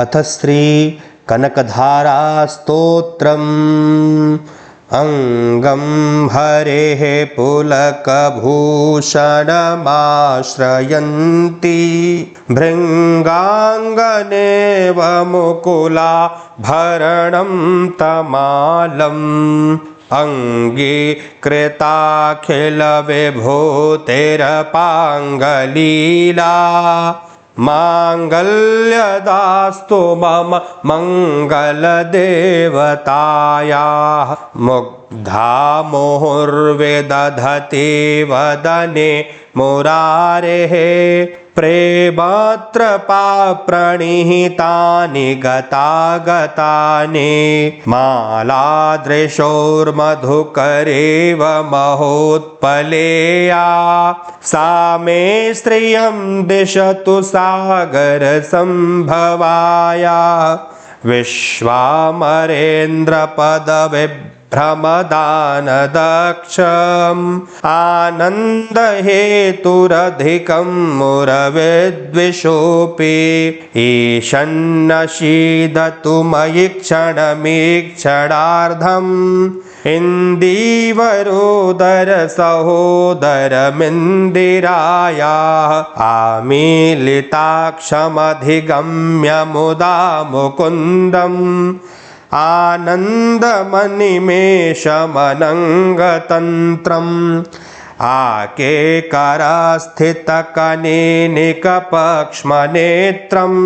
अथ श्री कनकधारा स्तोत्रम् अंगं हरेः पुलकभूषणमाश्रयन्ती भृङ्गाङ्गनेव मुकुलाभरणं तमालम् अङ्गीकृताखिलविभूतिरपाङ्गलीला माङ्गल्यदास्तु मम मङ्गलदेवतायाः मुग्धा मुहुर्विदधति वदने मुरारेः प्रेमत्र प्रणिहितानि गतागतानि मालादृशोर्मधुकरेव महोत्पलेया सा मे श्रियं दिशतु सागरसम्भवाया विश्वामरेन्द्रपदविभ्रमदानदक्षम् आनन्दहेतुरधिकं मुरविद्विषोऽपि ईशन्नशीदतु मयि क्षणमीक्षणार्धम् इन्दीवरोदरसहोदरमिन्दिरायाः आमीलिताक्षमधिगम्य मुदा मुकुन्दम् आनन्दमनिमेषमनङ्गतन्त्रम् आकेकरस्थितकनेनिकपक्ष्मनेत्रम्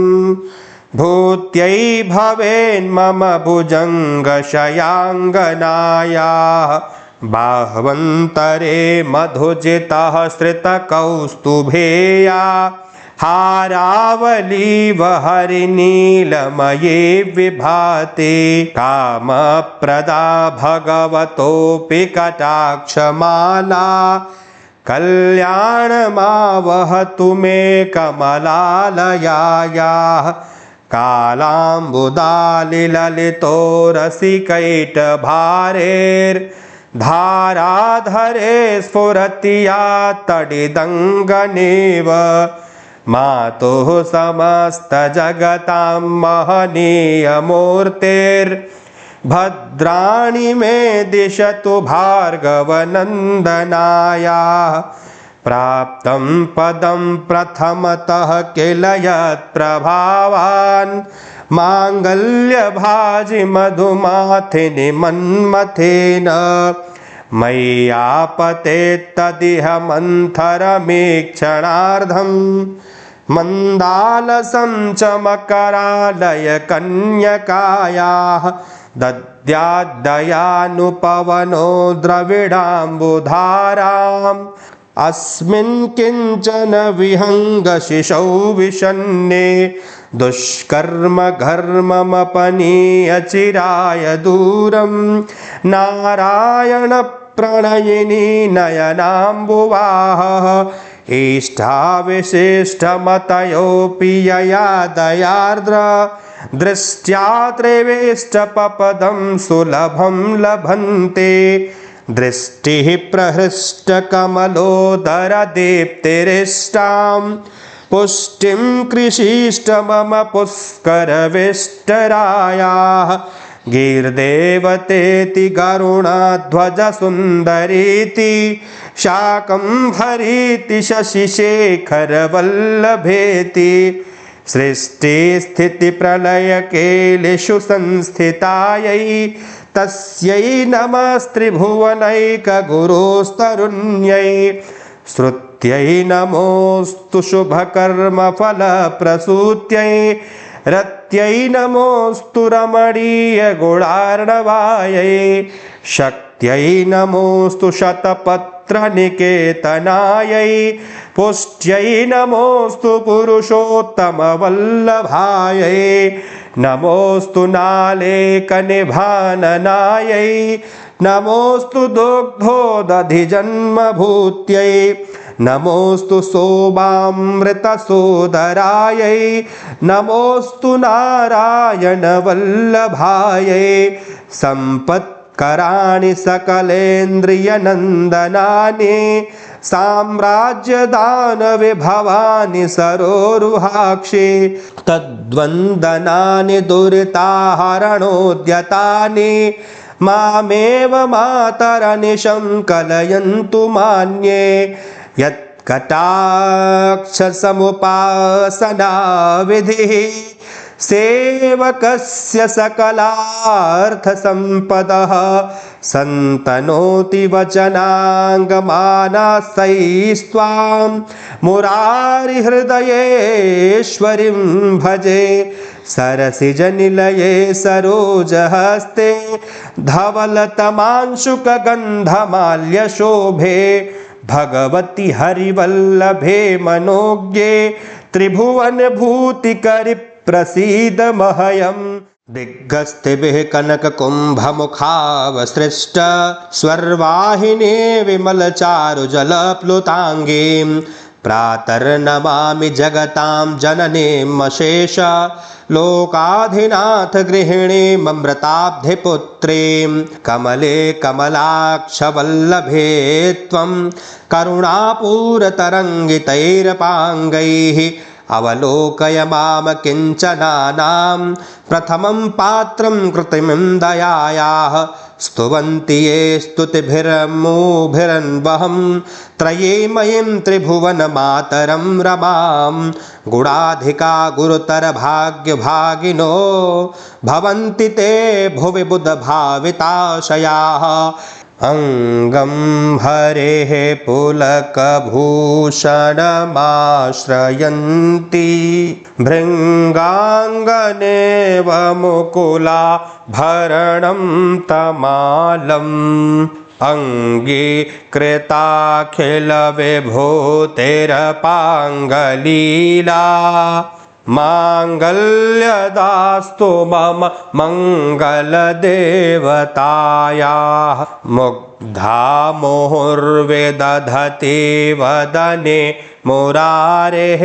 भूत्यै भवेन्मम भुजङ्गशयाङ्गनायाः बाह्वन्तरे मधुजितः श्रितकौस्तुभेया हारावलीव हरिनीलमये विभाति कामप्रदा भगवतोऽपि कटाक्षमाला कल्याणमावहतु मे कमलालयायाः कालाम्बुदालिललितोरसिकैटभारेर्धाराधरे स्फुरति या तडिदङ्गनेव मातुः समस्तजगतां महनीयमूर्तिर्भद्राणि मे दिशतु भार्गवनन्दनायाः प्राप्तं पदं प्रथमतः किल यत्प्रभावान् माङ्गल्यभाजि मधुमाथिनि मन्मथेन मय्यापतेत्तदिह मन्थरमीक्षणार्धम् मन्दालसं च मकरालय कन्यकायाः दद्याद्दयानुपवनो द्रविडाम्बुधाराम् अस्मिन् किञ्चन विहङ्गशिशौ विषन्ने दुष्कर्म घर्ममपनीय चिराय दूरं नारायण प्रणयिनी नयनाम्बुवाः इष्टाविशिष्टमतयोऽपि यया दयार्द्र दृष्ट्या त्रिवेष्टपपदं सुलभं लभन्ते दृष्टिः प्रहृष्टकमलोदरदीप्तिरिष्टां पुष्टिं कृषीष्ट मम पुष्करविष्टरायाः गीर्देवतेति गरुणध्वजसुन्दरीति शाकम्भरीति शशिशेखरवल्लभेति सृष्टिस्थितिप्रलयकेलिषु संस्थितायै तस्यै नमस्त्रिभुवनैकगुरोस्तरुण्यै श्रुत्यै नमोऽस्तु शुभकर्मफलप्रसूत्यै रत्यै नमोऽस्तु रमणीयगुणार्णवायै शक्त्यै नमोऽस्तु शतपत्रनिकेतनायै पुष्ट्यै नमोऽस्तु पुरुषोत्तमवल्लभायै नमोऽस्तु नालेकनिभाननायै नमोऽस्तु दुग्धोदधिजन्मभूत्यै नमोऽस्तु सोमामृतसोदरायै नमोऽस्तु नारायणवल्लभायै सम्पत् कराणि सकलेन्द्रियनन्दनानि साम्राज्यदानविभवानि सरोरुहाक्षि तद्वन्दनानि दुरिताहरणोद्यतानि मामेव मातरनिशं कलयन्तु मान्ये यत्कटाक्षसमुपासना विधिः सेवकस्य सकलार्थसम्पदः सन्तनोति वचनाङ्गमानासैस्त्वां मुरारिहृदयेश्वरीं भजे सरसिजनिलये सरोजहस्ते धवलतमांशुकगन्धमाल्यशोभे भगवति हरिवल्लभे मनोज्ञे त्रिभुवनभूतिकरि प्रसीद मह्यम् दिग्गस्तिभिः कनककुम्भमुखावसृष्ट स्वर्वाहिनी विमलचारुजलप्लुताङ्गीं प्रातर्नमामि जगतां जननीमशेष लोकाधिनाथ गृहिणीममृताब्धिपुत्रीं कमले कमलाक्षवल्लभे त्वं करुणापूरतरङ्गितैरपाङ्गैः अवलोकय माम किञ्चनानां प्रथमं पात्रं कृत्रिमं दयायाः स्तुवन्ति ये स्तुतिभिर्मूभिरन्वहं त्रयीमयीं त्रिभुवनमातरं रमां गुणाधिका गुरुतरभाग्यभागिनो भवन्ति ते भुवि बुधभाविताशयाः अंगं हरेः पुलकभूषणमाश्रयन्ति भृङ्गाङ्गनेव मुकुलाभरणं तमालम् अङ्गीकृताखिलविभूतिरपाङ्गलीला माङ्गल्यदास्तु मम मङ्गलदेवतायाः मुग्धा मुहुर्विदधति वदने मुरारेः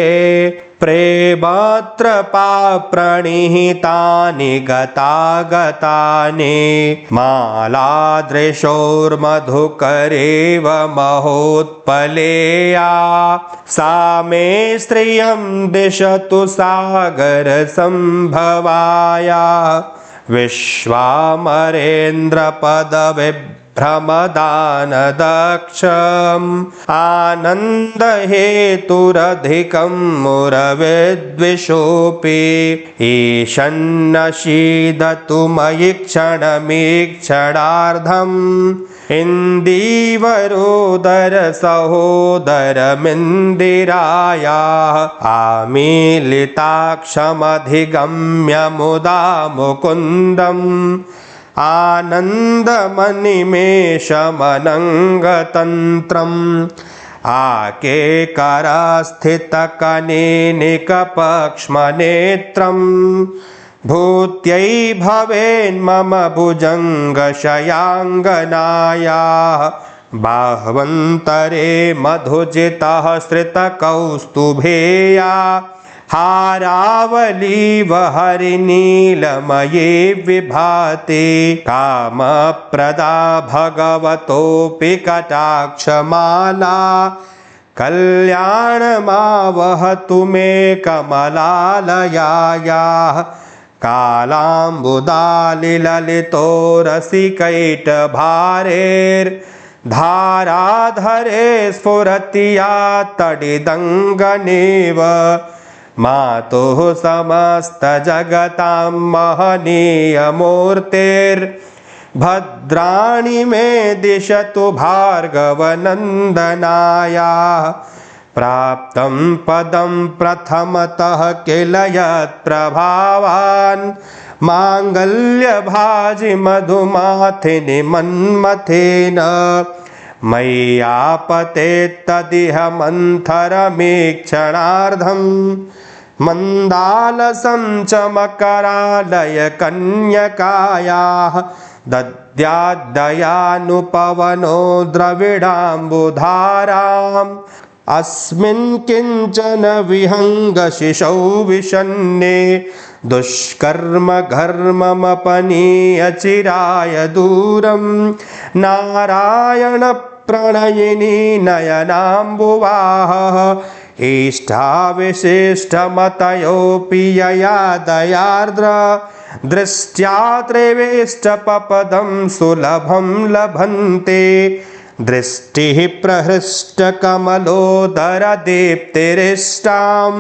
प्रेमत्र प्रणिहितानि गतागतानि मालादृशोर्मधुकरेव महोत्पलेया सा मे श्रियं दिशतु सागरसम्भवाया विश्वामरेन्द्रपदविभ्रमदानदक्षम् आनन्दहेतुरधिकं मुरविद्विषोऽपि ईशन्नशीदतु मयि क्षणमीक्षणार्धम् इन्दीवरोदरसहोदरमिन्दिरायाः आमीलिताक्षमधिगम्य मुदा मुकुन्दम् आनन्दमनिमेषमनङ्गतन्त्रम् आकेकरस्थितकनेनिकपक्ष्मनेत्रम् भूत्यै भवेन्मम भुजङ्गशयाङ्गनायाः बाह्वन्तरे मधुजितः श्रितकौस्तुभेया हारावलीव हरिनीलमये विभाति कामप्रदा भगवतोऽपि कटाक्षमाला कल्याणमावहतु मे कमलालयायाः कालाम्बुदालिललितो रसिकैटभारेर्धाराधरे स्फुरति या तडिदङ्गनेव मातुः समस्तजगतां महनीयमूर्तिर्भद्राणि मे दिशतु भार्गवनन्दनायाः प्राप्तं पदं प्रथमतः किल यत्प्रभावान् माङ्गल्यभाजि मधुमाथिनि मन्मथेन मय्यापतेत्तदिह मन्थरमीक्षणार्धम् मन्दालसं च मकरालय कन्यकायाः दद्याद्दयानुपवनो द्रविडाम्बुधारां अस्मिन् किञ्चन विहङ्गशिशौ विषन्ने दुष्कर्म घर्ममपनीय चिराय दूरं नारायण प्रणयिनी नयनाम्बुवाहः इष्टाविशिष्टमतयोऽपि यया दयार्द्र दृष्ट्या त्रिवेष्टपपदं सुलभं लभन्ते दृष्टिः प्रहृष्टकमलोदरदीप्तिरिष्टां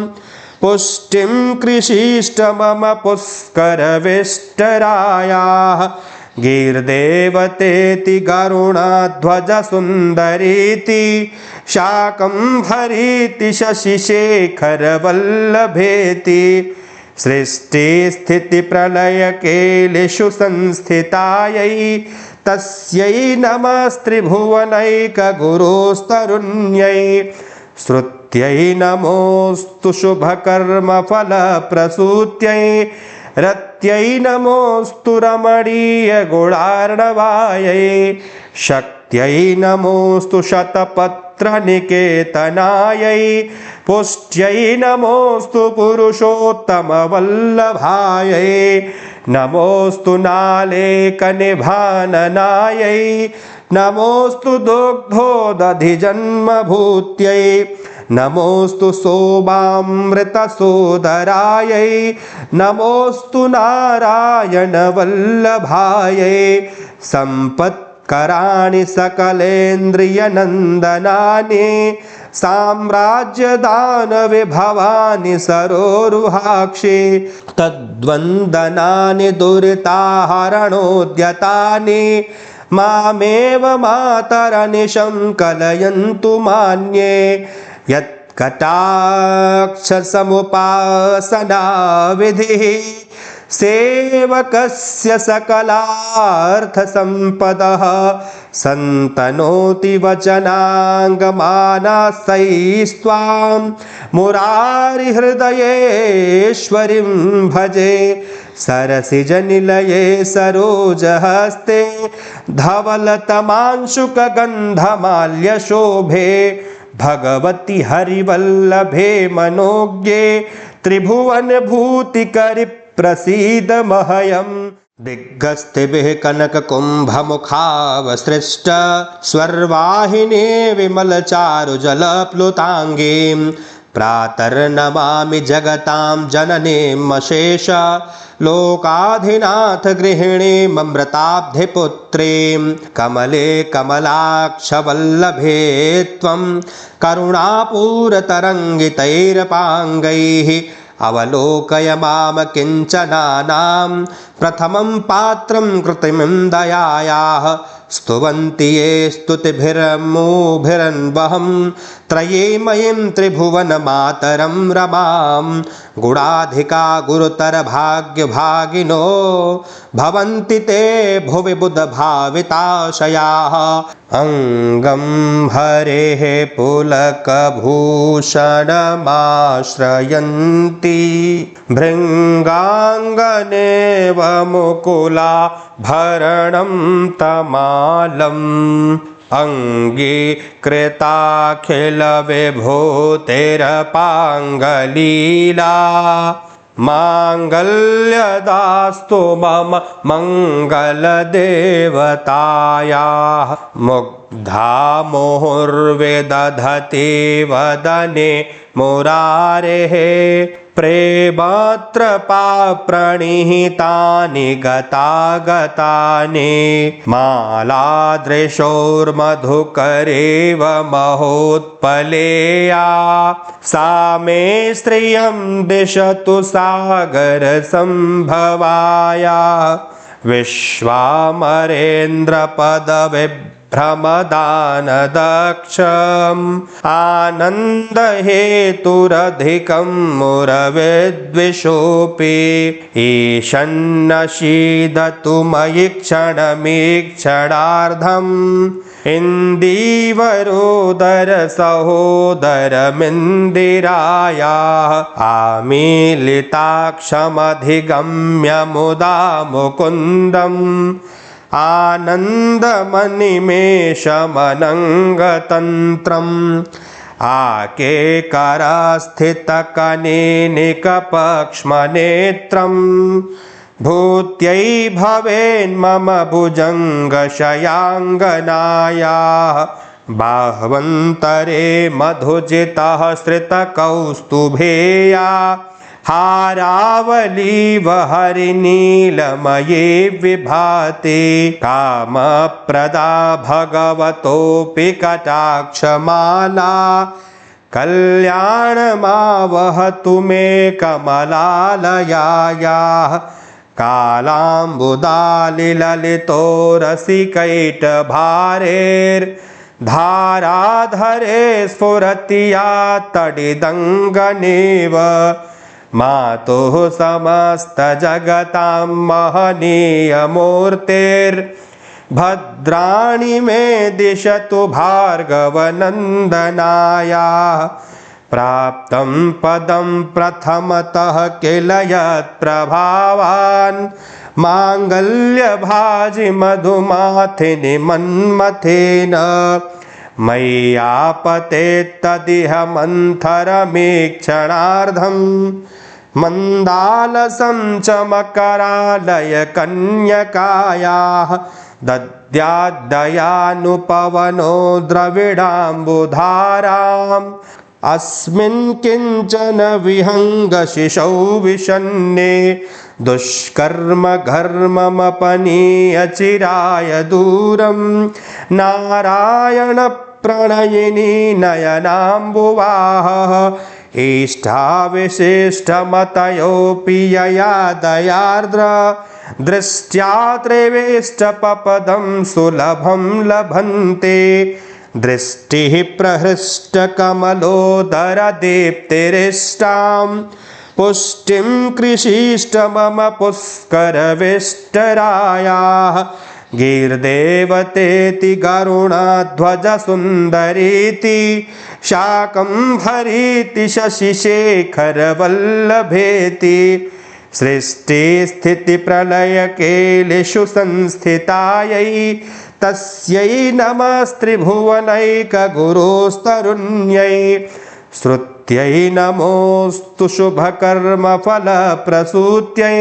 पुष्टिं कृषीष्ट मम पुष्करविष्टरायाः गीर्देवतेति गरुणध्वजसुन्दरीति शाकम्भरीति शशिशेखरवल्लभेति सृष्टिस्थितिप्रलयकेलिषु संस्थितायै तस्यै नमस्त्रिभुवनैकगुरोस्तरुण्यै श्रुत्यै नमोऽस्तु शुभकर्मफलप्रसूत्यै रत्यै नमोऽस्तु रमणीयगुणार्णवायै शक्त्यै नमोऽस्तु शतपत्रनिकेतनायै पुष्ट्यै नमोऽस्तु पुरुषोत्तमवल्लभायै नमोऽस्तु नालेकनिभाननायै नमोऽस्तु दुग्धोदधिजन्मभूत्यै नमोऽस्तु सोमामृतसोदरायै नमोऽस्तु नारायणवल्लभायै सम्पत्कराणि सकलेन्द्रियनन्दनानि साम्राज्यदानविभवानि सरोरुहाक्षि तद्वन्दनानि दुरिताहरणोद्यतानि मामेव मातरनिशं कलयन्तु मान्ये यत्कटाक्षसमुपासनाविधिः सेवकस्य सकलार्थसम्पदः सन्तनोति वचनाङ्गमानसैस्त्वां मुरारिहृदयेश्वरीं भजे सरसिजनिलये सरोजहस्ते धवलतमांशुकगन्धमाल्यशोभे भगवति हरिवल्लभे मनोज्ञे त्रिभुवनभूतिकरि प्रसीद मह्यम् दिग्गस्तिभिः कनककुम्भमुखावसृष्ट स्वर्वाहिने विमलचारुजलप्लुताङ्गीं प्रातर्नमामि जगतां जननीमशेष लोकाधिनाथ गृहिणीममृताब्धिपुत्रीं कमले कमलाक्षवल्लभे त्वं करुणापूरतरङ्गितैरपाङ्गैः अवलोकय माम किञ्चनानां प्रथमं पात्रं कृत्रिमं दयायाः स्तुवन्ति ये स्तुतिभिर्मूभिरन्वहं त्रयीमयीं त्रिभुवनमातरं रमां गुणाधिका गुरुतरभाग्यभागिनो भवन्ति ते भुवि बुधभाविताशयाः अङ्गं हरेः पुलकभूषणमाश्रयन्ति भृङ्गाङ्गनेव मुकुला भरणं तमालम् अङ्गीकृताखिलविभूतिरपाङ्गलीला माङ्गल्यदास्तु मम मङ्गलदेवतायाः मुग्धा मुहुर्विदधति वदने मुरारेः प्रेमात्र प्रणिहितानि गतागतानि मालादृशोर्मधुकरेव महोत्पलेया सा मे श्रियं दिशतु सागरसम्भवाया विश्वामरेन्द्रपदविभ्रमदानदक्षम् आनन्दहेतुरधिकं मुरविद्विषोऽपि ईशन्नशीदतु मयि क्षणमीक्षणार्धम् इन्दीवरोदरसहोदरमिन्दिरायाः आमीलिताक्षमधिगम्य मुदा मुकुन्दम् आनन्दमनिमेषमनङ्गतन्त्रम् आकेकरस्थितकनेनिकपक्ष्मनेत्रं भूत्यै भवेन्मम भुजङ्गशयाङ्गनायाः बाह्वन्तरे मधुजितः श्रितकौस्तुभेया हारावलीव हरिनीलमये विभाते कामप्रदा भगवतोऽपि कटाक्षमाला कल्याणमावहतु मे कमलालयायाः कालाम्बुदालिललितो रसिकैटभारेर्धाराधरे स्फुरति या तडिदङ्गनेव मातुः समस्तजगतां महनीयमूर्तिर्भद्राणि मे दिशतु भार्गवनन्दनायाः प्राप्तं पदं प्रथमतः किल यत्प्रभावान् माङ्गल्यभाजि मधुमाथिनि मन्मथेन मय्यापतेत्तदिह मन्थरमीक्षणार्धं मन्दालसं च मकरालय कन्यकायाः दद्याद्दयानुपवनो द्रविडाम्बुधाराम् अस्मिन् किञ्चन विहङ्गशिशौ विषन्ने दुष्कर्म घर्ममपनीय चिराय दूरं नारायण प्रणयिनी नयनाम्बुवाहः इष्टाविशिष्टमतयोऽपि यया दयार्द्र दृष्ट्या त्रिवेष्टपपदं सुलभं लभन्ते दृष्टिः प्रहृष्टकमलोदरदीप्तिरिष्टां पुष्टिं कृषीष्ट मम पुष्करविष्टरायाः गीर्देवतेति गरुणध्वजसुन्दरीति शाकम्भरीति शशिशेखरवल्लभेति सृष्टिस्थितिप्रलयकेलिषु संस्थितायै तस्यै नमस्त्रिभुवनैकगुरोस्तरुण्यै श्रुत्यै नमोऽस्तु शुभकर्मफलप्रसूत्यै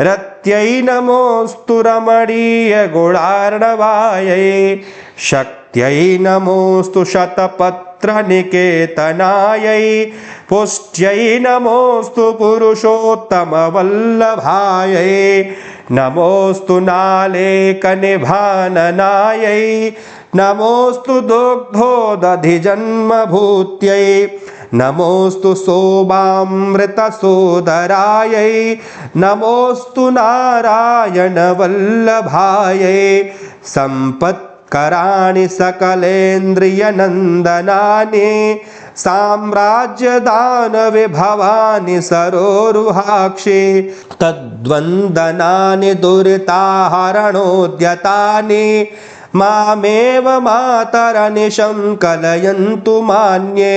रत्यै नमोऽस्तु रमणीयगुणार्णवायै शक्त्यै नमोऽस्तु शतपत्रनिकेतनायै पुष्ट्यै नमोऽस्तु पुरुषोत्तमवल्लभायै नमोऽस्तु नालेकनिभाननायै नमोऽस्तु दुग्धोदधिजन्मभूत्यै नमोऽस्तु सोमामृतसोदरायै नमोऽस्तु नारायणवल्लभायै सम्पत्कराणि सकलेन्द्रियनन्दनानि साम्राज्यदानविभवानि सरोरुहाक्षि तद्वन्दनानि दुरिताहरणोद्यतानि मामेव मातरनिशं कलयन्तु मान्ये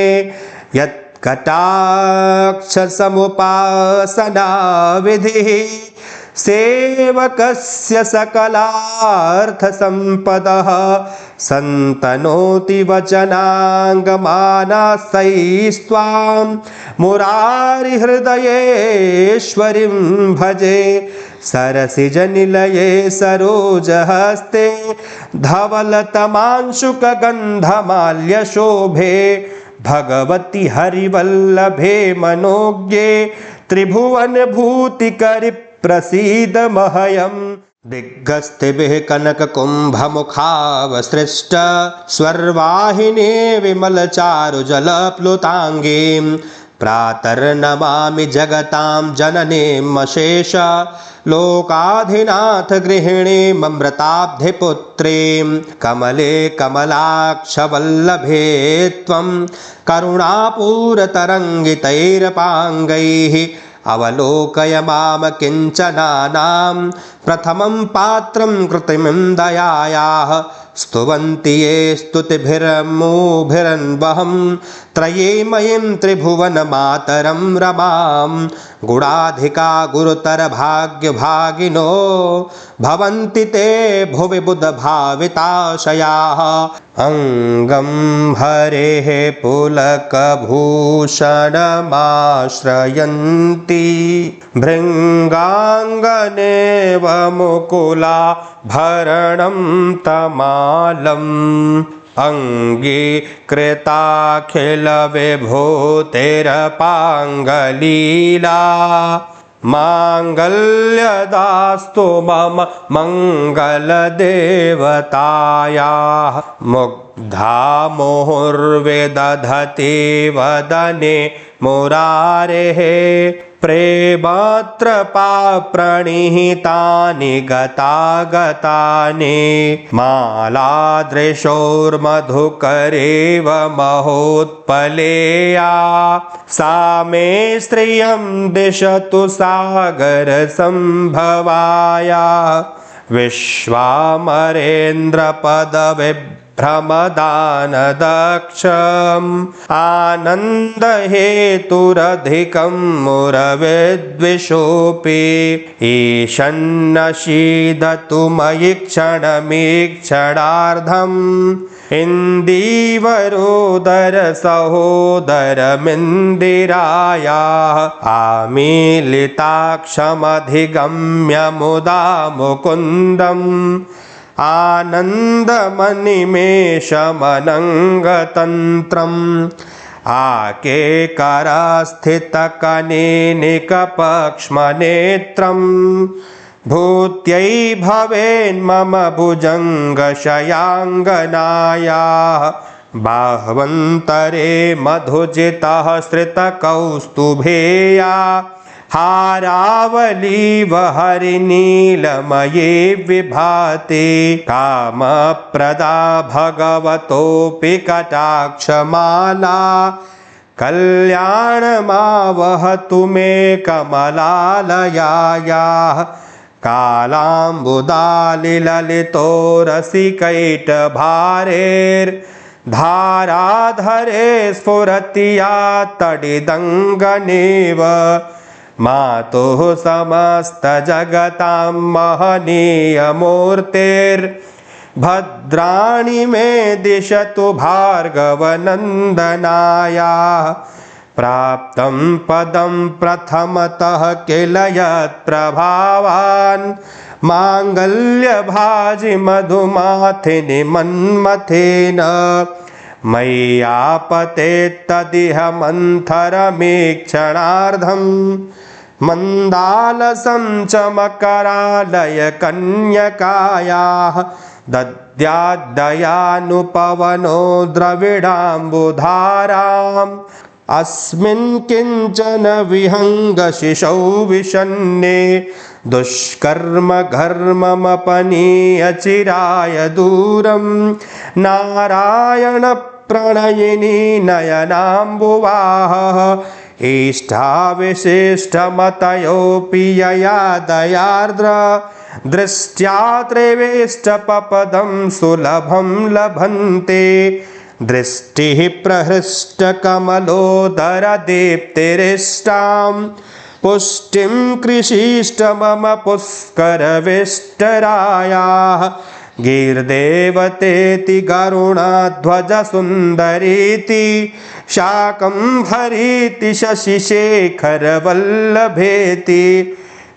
यत्कटाक्षसमुपासनाविधिः सेवकस्य सकलार्थसम्पदः सन्तनोति वचनाङ्गमानास्तैस्त्वां मुरारिहृदयेश्वरीं भजे सरसिजनिलये सरोजहस्ते धवलतमांशुकगन्धमाल्यशोभे भगवति हरिवल्लभे मनोज्ञे त्रिभुवनभूतिकरि प्रसीद मह्यम् दिग्गस्तिभिः कनककुम्भमुखावसृष्ट स्वर्वाहिनी विमलचारुजलप्लुताङ्गीं प्रातर्नमामि जगतां जननीमशेष लोकाधिनाथ गृहिणीममृताब्धिपुत्रीं कमले कमलाक्षवल्लभे त्वं करुणापूरतरङ्गितैरपाङ्गैः अवलोकय माम किञ्चनानां प्रथमं पात्रं कृत्रिमं दयायाः स्तुवन्ति ये स्तुतिभिर्मूभिरन्वहं त्रयीमयीं त्रिभुवनमातरं रमां गुणाधिका गुरुतरभाग्यभागिनो भवन्ति ते भुवि बुधभाविताशयाः अङ्गं हरेः पुलकभूषणमाश्रयन्ती भृङ्गाङ्गनेव मुकुलाभरणं तमालम् अङ्गीकृताखिलविभूतिरपाङ्गलीला माङ्गल्यदास्तु मम मङ्गलदेवतायाः मुग्धा मुहुर्विदधति वदने मुरारेः प्रेमत्र प्रणिहितानि गतागतानि मालादृशोर्मधुकरेव महोत्पलेया सा मे श्रियं दिशतु सागरसम्भवाया विश्वामरेन्द्रपदविभ्रमदानदक्षम् आनन्दहेतुरधिकं मुरविद्विषोऽपि ईशन्नशीदतु मयि क्षणमीक्षणार्धम् इन्दीवरोदरसहोदरमिन्दिरायाः आमीलिताक्षमधिगम्य मुदा मुकुन्दम् आनन्दमनिमेषमनङ्गतन्त्रम् आकेकरास्थितकनेनिकपक्ष्मनेत्रम् भूत्यै भवेन्मम भुजङ्गशयाङ्गनायाः बाह्वन्तरे मधुजितः श्रितकौस्तुभेया हारावलीव हरिनीलमये विभाति कामप्रदा भगवतोऽपि कटाक्षमाला कल्याणमावहतु मे कमलालयायाः कालाम्बुदालिललितो रसिकैटभारेर्धाराधरे स्फुरति या तडिदङ्गनेव मातुः समस्तजगतां महनीयमूर्तिर्भद्राणि मे दिशतु भार्गवनन्दनायाः प्राप्तं पदं प्रथमतः किल यत्प्रभावान् माङ्गल्यभाजि मधुमाथिनि मन्मथेन मय्यापतेत्तदिह मन्थरमीक्षणार्धम् मन्दालसं च मकरालय कन्यकायाः दद्याद्दयानुपवनो द्रविडाम्बुधाराम् अस्मिन् किञ्चन विहङ्गशिशौ विषन्ने दुष्कर्म घर्ममपनीय चिराय दूरं नारायण प्रणयिनी नयनाम्बुवाहः इष्टाविशिष्टमतयोऽपि यया दयार्द्र दृष्ट्या त्रिवेष्टपपदं सुलभं लभन्ते दृष्टिः प्रहृष्टकमलोदरदीप्तिरिष्टां पुष्टिं कृषीष्ट मम पुष्करविष्टरायाः गीर्देवतेति गरुणध्वजसुन्दरीति शाकम्भरीति शशिशेखरवल्लभेति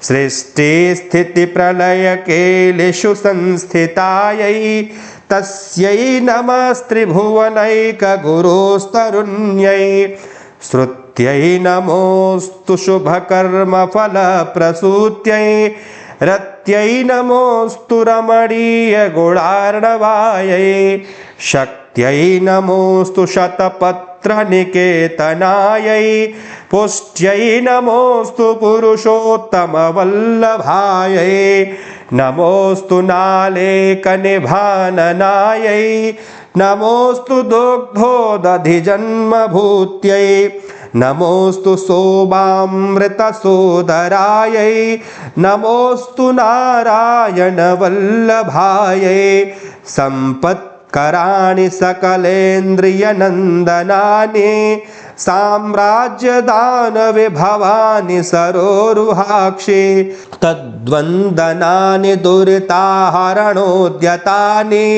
सृष्टिस्थितिप्रलयकेलिषु संस्थितायै तस्यै नमस्त्रिभुवनैकगुरोस्तरुण्यै श्रुत्यै नमोऽस्तु शुभकर्मफलप्रसूत्यै रत्यै नमोऽस्तु रमणीयगुणार्णवायै शक्त्यै नमोऽस्तु शतपत्रनिकेतनायै पुष्ट्यै नमोऽस्तु पुरुषोत्तमवल्लभायै नमोऽस्तु नालेकनिभाननायै नमोऽस्तु दुग्धोदधिजन्मभूत्यै नमोऽस्तु सोमामृतसोदरायै नमोऽस्तु नारायणवल्लभायै सम्पत्कराणि सकलेन्द्रियनन्दनानि साम्राज्यदानविभवानि सरोरुहाक्षि तद्वन्दनानि दुरिताहरणोद्यतानि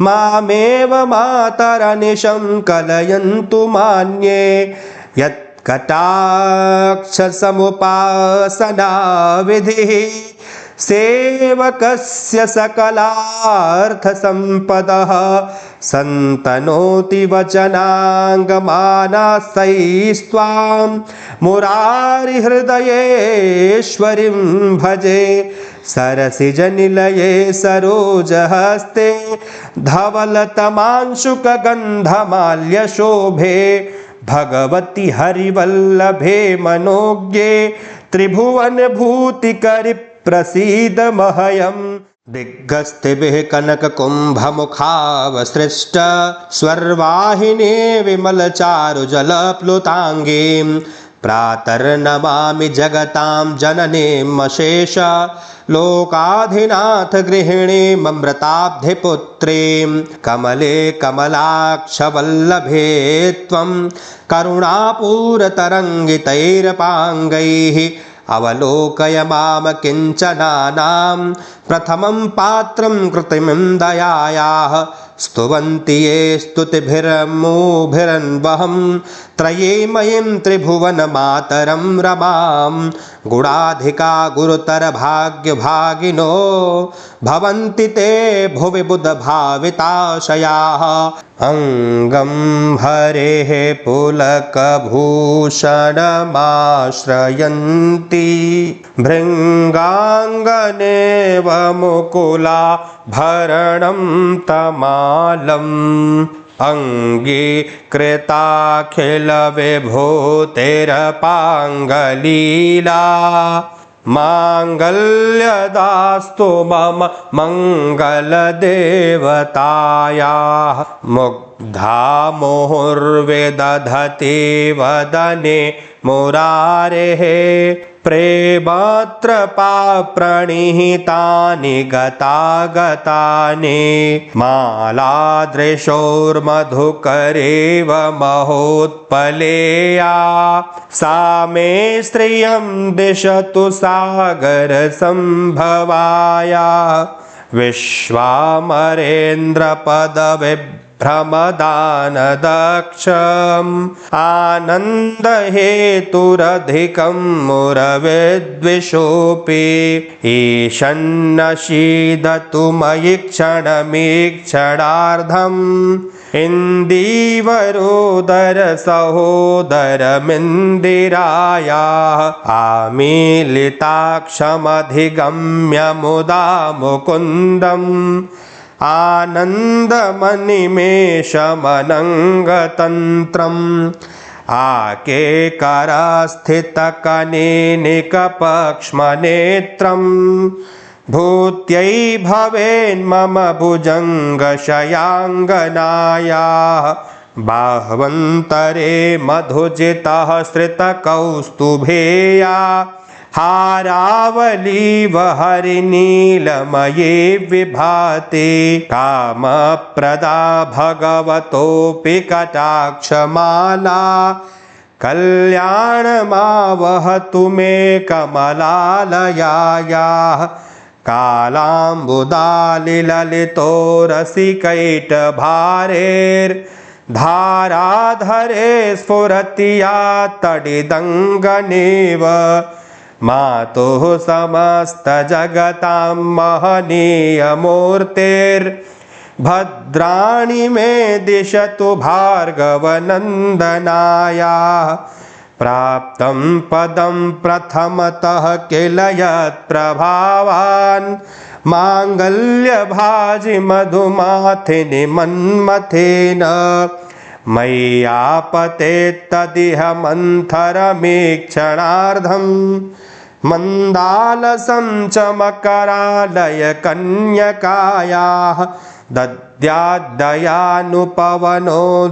मामेव मातरनिशं कलयन्तु मान्ये यत्कटाक्षसमुपासना विधिः सेवकस्य सकलार्थसम्पदः सन्तनोति वचनाङ्गमानासैस्त्वां मुरारिहृदयेश्वरीं भजे सरसिजनिलये सरोजहस्ते धवलतमांशुकगन्धमाल्यशोभे भगवति हरिवल्लभे मनोज्ञे त्रिभुवनभूतिकरि प्रसीद मह्यम् दिग्गस्तिभिः कनककुम्भमुखावसृष्ट स्वर्वाहिने विमलचारुजलप्लुताङ्गीं प्रातर्नमामि जगतां जननीमशेष लोकाधिनाथ गृहिणीममृताब्धिपुत्रीं कमले कमलाक्षवल्लभे त्वं करुणापूरतरङ्गितैरपाङ्गैः अवलोकय माम किञ्चनानां प्रथमं पात्रं कृत्रिमं दयायाः स्तुवन्ति ये स्तुतिभिर्मूभिरन्वहं त्रयीमयीं त्रिभुवनमातरं रमां गुणाधिका गुरुतरभाग्यभागिनो भवन्ति ते भुवि बुधभाविताशयाः अङ्गं हरेः पुलकभूषणमाश्रयन्ति भृङ्गाङ्गनेव मुकुला भरणं तमालम् अङ्गीकृताखिलविभूतिरपाङ्गलीला माङ्गल्यदास्तु मम मङ्गलदेवतायाः मुग्धा मुहुर्विदधति वदने मुरारेः प्रेमत्र प्रणिहितानि गतागतानि मालादृशोर्मधुकरेव महोत्पलेया सा मे श्रियं दिशतु सागरसम्भवाया विश्वामरेन्द्रपदविभ्रमदानदक्षम् आनन्दहेतुरधिकं मुरविद्विषोऽपि ईशन्नशीदतु मयि क्षणमीक्षणार्धम् इन्दीवरोदरसहोदरमिन्दिरायाः आमीलिताक्षमधिगम्य मुदा मुकुन्दम् आनन्दमनिमेषमनङ्गतन्त्रम् आकेकरास्थितकनेनिकपक्ष्मनेत्रम् भूत्यै भवेन्मम भुजङ्गशयाङ्गनायाः बाह्वन्तरे मधुजितः श्रितकौस्तुभेया हारावलीव हरिनीलमये विभाति कामप्रदा भगवतोऽपि कटाक्षमाला कल्याणमावहतु मे कमलालयायाः कालाम्बुदालिललितो रसिकैटभारेर्धाराधरे स्फुरति या तडिदङ्गनेव मातुः समस्तजगतां महनीयमूर्तिर्भद्राणि मे दिशतु भार्गवनन्दनायाः प्राप्तं पदं प्रथमतः किल यत्प्रभावान् माङ्गल्यभाजि मधुमाथिनि मन्मथेन मय्यापतेत्तदिह मन्थरमीक्षणार्धम् मन्दालसं च मकरालय कन्यकायाः दद्याद्दयानुपवनो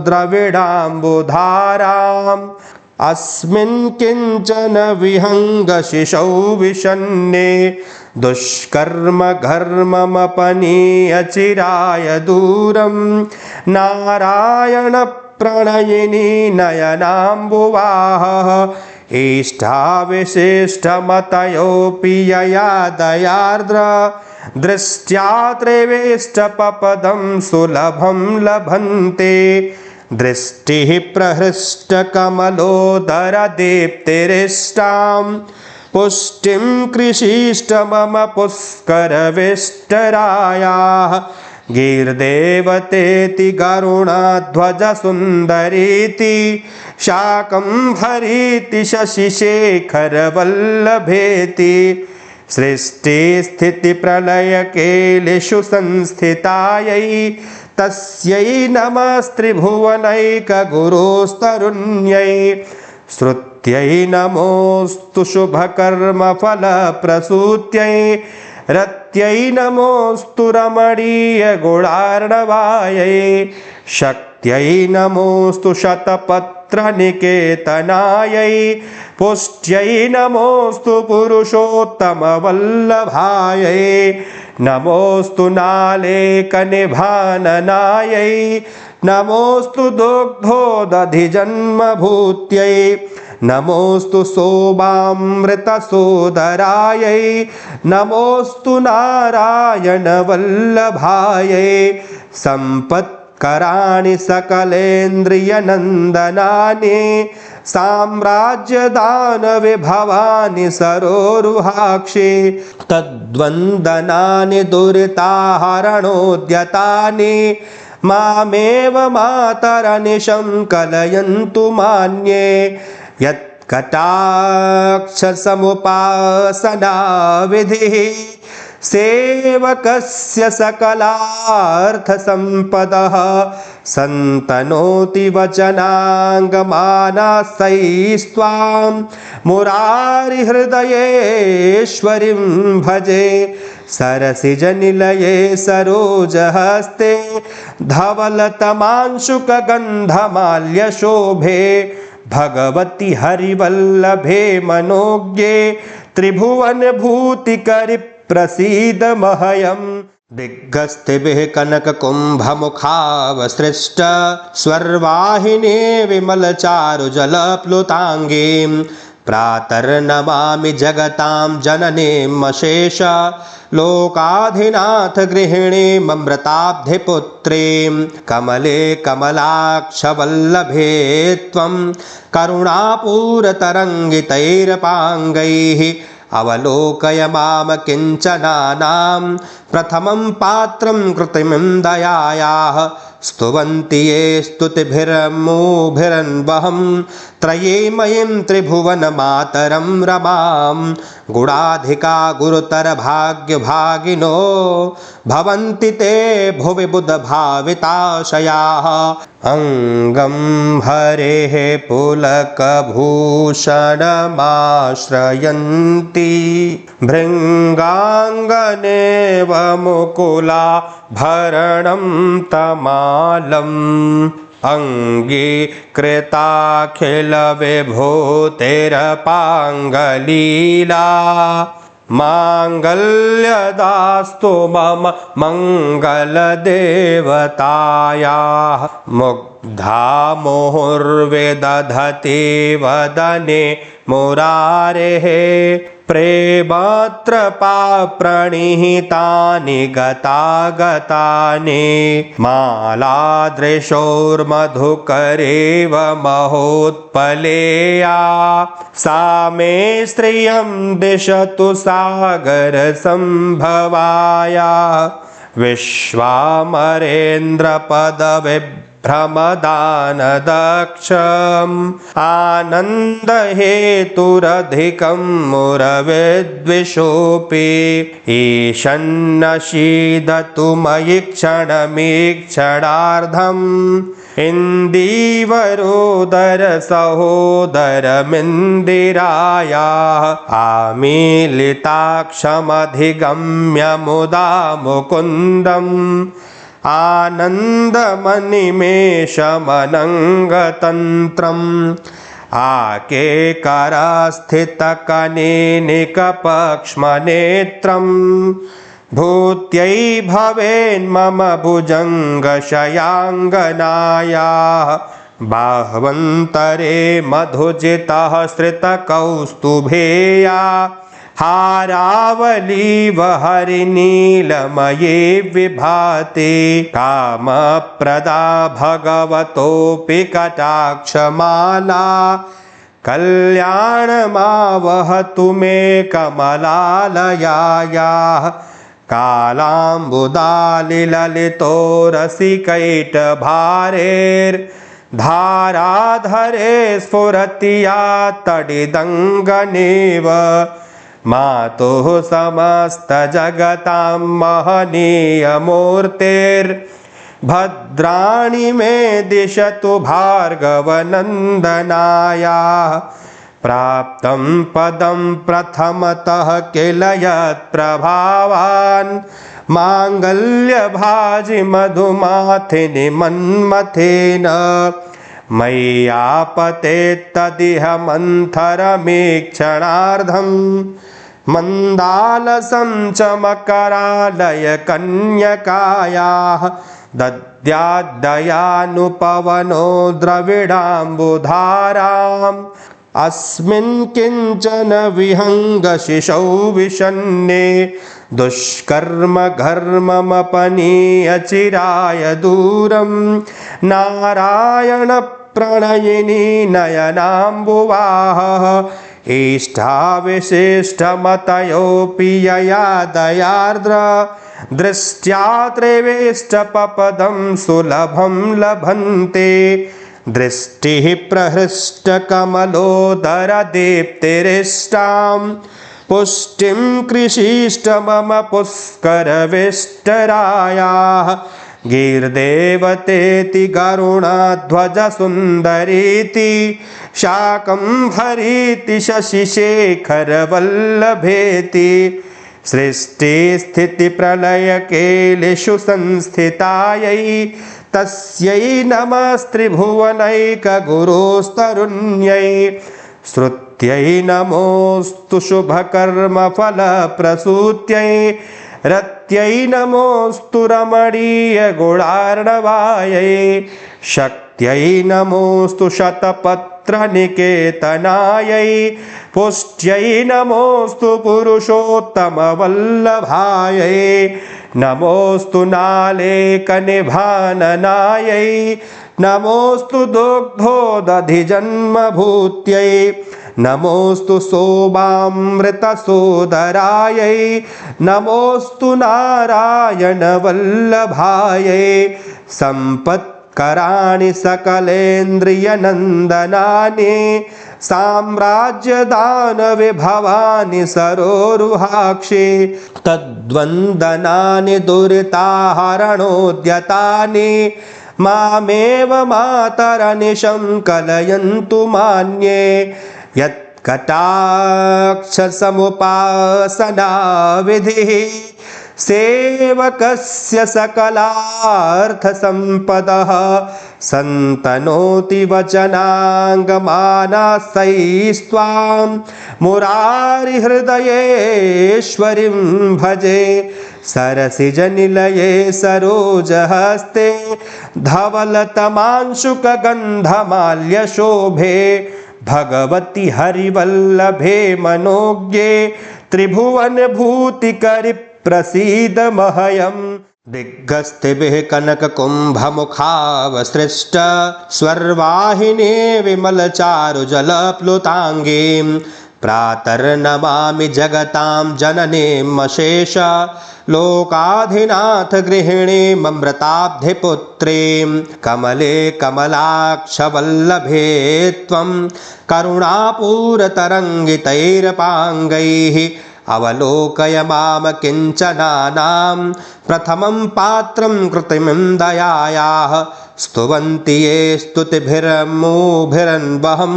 द्रविडाम्बुधाराम् अस्मिन् किञ्चन विहङ्गशिशौ विषन्ने दुष्कर्म घर्ममपनीय चिराय दूरं नारायण प्रणयिनी नयनाम्बुवाः इष्टाविशिष्टमतयोऽपि यया दयार्द्र दृष्ट्या त्रिवेष्टपपदं सुलभं लभन्ते दृष्टिः प्रहृष्टकमलोदरदीप्तिरिष्टां पुष्टिं कृषीष्ट मम पुष्करविष्टरायाः गीर्देवतेति गरुणध्वजसुन्दरीति शाकम्भरीति शशिशेखरवल्लभेति सृष्टिस्थितिप्रलयकेलिषु संस्थितायै तस्यै नमस्त्रिभुवनैकगुरोस्तरुण्यै श्रुत्यै नमोऽस्तु शुभकर्मफलप्रसूत्यै रत्यै नमोऽस्तु रमणीयगुणार्णवायै शक्त्यै नमोऽस्तु शतपत्रनिकेतनायै पुष्ट्यै नमोऽस्तु पुरुषोत्तमवल्लभायै नमोऽस्तु नालेकनिभाननायै नमोऽस्तु दुग्धोदधिजन्मभूत्यै नमोऽस्तु सोमामृतसोदरायै नमोऽस्तु नारायणवल्लभायै सम्पत्कराणि सकलेन्द्रियनन्दनानि साम्राज्यदानविभवानि सरोरुहाक्षि तद्वन्दनानि दुरिताहरणोद्यतानि मामेव मातरनिशं कलयन्तु मान्ये यत्कटाक्षसमुपासनाविधिः सेवकस्य सकलार्थसम्पदः सन्तनोति वचनाङ्गमानासैस्त्वां मुरारिहृदयेश्वरीं भजे सरसिजनिलये सरोजहस्ते धवलतमांशुकगन्धमाल्यशोभे भगवति हरिवल्लभे मनोज्ञे त्रिभुवनभूतिकरि प्रसीद मह्यम् दिग्गस्तिभिः कनककुम्भमुखावसृष्ट स्वर्वाहिनी विमलचारुजलप्लुताङ्गीं प्रातर्नमामि जगतां जननीमशेष लोकाधिनाथ गृहिणीममृताब्धिपुत्रीं कमले कमलाक्षवल्लभे त्वं करुणापूरतरङ्गितैरपाङ्गैः अवलोकय माम किञ्चनानां प्रथमं पात्रं कृत्रिमं दयायाः स्तुवन्ति ये स्तुतिभिर्मूभिरन्वहं त्रयीमयीं त्रिभुवनमातरं रमां गुणाधिका गुरुतरभाग्यभागिनो भवन्ति ते भुवि बुधभाविताशयाः अङ्गं हरेः पुलकभूषणमाश्रयन्ति भृङ्गाङ्गनेव मुकुलाभरणं तमालम् अङ्गीकृताखिलविभूतिरपाङ्गलीला माङ्गल्यदास्तु मम मङ्गलदेवतायाः मुग्धा मुहुर्विदधति वदने मुरारेः प्रेमत्रपाप्रणिहितानि गतागतानि मालादृशोर्मधुकरेव महोत्पलेया सा मे श्रियं दिशतु सागरसम्भवाया विश्वामरेन्द्रपदविभ्रमदानदक्षम् आनन्दहेतुरधिकं मुरविद्विषोऽपि ईशन्नशीदतु मयि क्षणमीक्षणार्धम् इन्दीवरोदरसहोदरमिन्दिरायाः आमीलिताक्षमधिगम्य मुदा मुकुन्दम् आनन्दमनिमेषमनङ्गतन्त्रम् आकेकरस्थितकनेनिकपक्ष्मनेत्रम् भूत्यै भवेन्मम भुजङ्गशयाङ्गनायाः बाह्वन्तरे मधुजितः श्रितकौस्तुभेया हारावलीव हरिनीलमये विभाते कामप्रदा भगवतोऽपि कटाक्षमाला कल्याणमावहतु मे कमलालयायाः कालाम्बुदालिललितो रसिकैटभारेर्धाराधरे स्फुरति या तडिदङ्गनेव मातुः समस्तजगतां महनीयमूर्तिर्भद्राणि मे दिशतु भार्गवनन्दनायाः प्राप्तं पदं प्रथमतः किल यत्प्रभावान् माङ्गल्यभाजि मधुमाथिनि मन्मथेन मय्यापतेत्तदिह मन्थरमीक्षणार्धं मन्दालसं च मकरालय कन्यकायाः दद्याद्दयानुपवनो द्रविडाम्बुधाराम् अस्मिन् किञ्चन विहङ्गशिशौ विषन्ने दुष्कर्म घर्ममपनीय चिराय दूरं नारायण प्रणयिनी नयनाम्बुवाहः इष्टाविशिष्टमतयोऽपि यया दयार्द्र दृष्ट्या त्रिवेष्टपपदं सुलभं लभन्ते दृष्टिः प्रहृष्टकमलोदरदीप्तिरिष्टां पुष्टिं कृषीष्ट मम पुष्करविष्टरायाः गीर्देवतेति गरुणध्वजसुन्दरीति शाकम्भरीति शशिशेखरवल्लभेति सृष्टिस्थितिप्रलयकेलिषु संस्थितायै तस्यै नमस्त्रिभुवनैकगुरोस्तरुण्यै श्रुत्यै नमोऽस्तु शुभकर्मफलप्रसूत्यै रत्यै नमोऽस्तु रमणीयगुणार्णवायै शक्त्यै नमोऽस्तु शतपत्रनिकेतनायै पुष्ट्यै नमोऽस्तु पुरुषोत्तमवल्लभायै नमोऽस्तु नालेकनिभाननायै नमोऽस्तु दुग्धोदधिजन्मभूत्यै नमोऽस्तु सोमामृतसोदरायै नमोऽस्तु नारायणवल्लभायै सम्पत्कराणि सकलेन्द्रियनन्दनानि साम्राज्यदानविभवानि सरोरुहाक्षि तद्वन्दनानि दुरिताहरणोद्यतानि मामेव मातरनिशं कलयन्तु मान्ये यत्कटाक्षसमुपासनाविधिः सेवकस्य सकलार्थसम्पदः सन्तनोति वचनाङ्गमानसैस्त्वां मुरारिहृदयेश्वरीं भजे सरसिजनिलये सरोजहस्ते धवलतमांशुकगन्धमाल्यशोभे भगवति हरिवल्लभे मनोज्ञे त्रिभुवनभूतिकरि प्रसीद मह्यम् दिग्गस्तिभिः कनककुम्भमुखावसृष्ट स्वर्वाहिने विमलचारुजलप्लुताङ्गीं प्रातर्नमामि जगतां जननीमशेष लोकाधिनाथ गृहिणीममृताब्धिपुत्रीं कमले कमलाक्षवल्लभे त्वं करुणापूरतरङ्गितैरपाङ्गैः अवलोकय माम किञ्चनानां प्रथमं पात्रं कृत्रिमं दयायाः स्तुवन्ति ये स्तुतिभिर्मूभिरन्वहं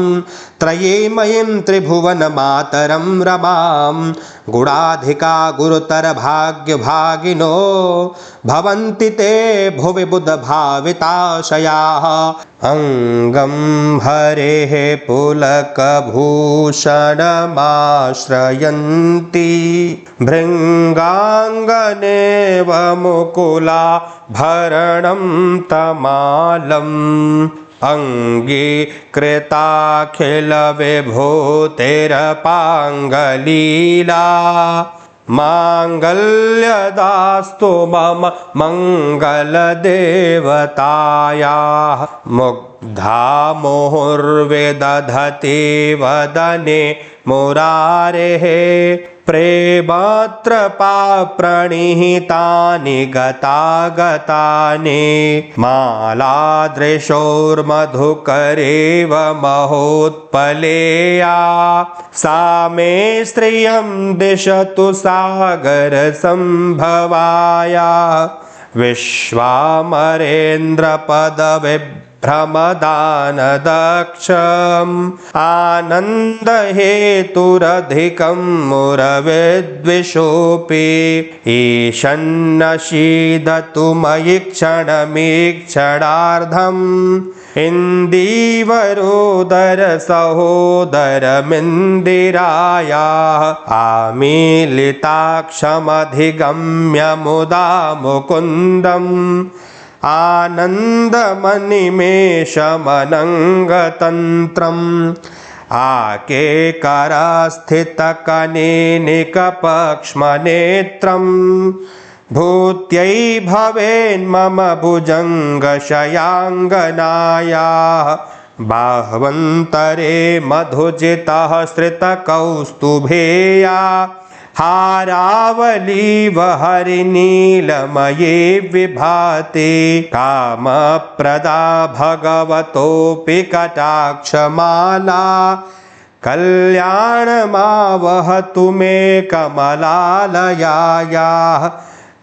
त्रयीमयीं त्रिभुवनमातरं रमां गुणाधिका गुरुतरभाग्यभागिनो भवन्ति ते भुवि बुधभाविताशयाः अङ्गं हरेः पुलकभूषणमाश्रयन्ति भृङ्गाङ्गनेव मुकुला भरणं तमालम् अङ्गीकृताखिलविभूतिरपाङ्गलीला माङ्गल्यदास्तु मम मङ्गलदेवतायाः मुग्धा मुहुर्विदधति वदने मुरारेः प्रेमत्र प्रणिहितानि गतागतानि मालादृशोर्मधुकरेव महोत्पलेया सा मे श्रियं दिशतु सागरसम्भवाया विश्वामरेन्द्रपदविभ्रमदानदक्षम् आनन्दहेतुरधिकं मुरविद्विषोऽपि ईशन्नशीदतु मयि क्षणमीक्षणार्धम् इन्दीवरोदरसहोदरमिन्दिरायाः आमीलिताक्षमधिगम्य मुदा मुकुन्दम् आनन्दमनिमेषमनङ्गतन्त्रम् आकेकरस्थितकनेनिकपक्ष्मनेत्रम् भूत्यै भवेन्मम भुजङ्गशयाङ्गनायाः बाह्वन्तरे मधुजितः श्रितकौस्तुभेया हारावलीव हरिनीलमये विभाति कामप्रदा भगवतोऽपि कटाक्षमाला कल्याणमावहतु मे कमलालयायाः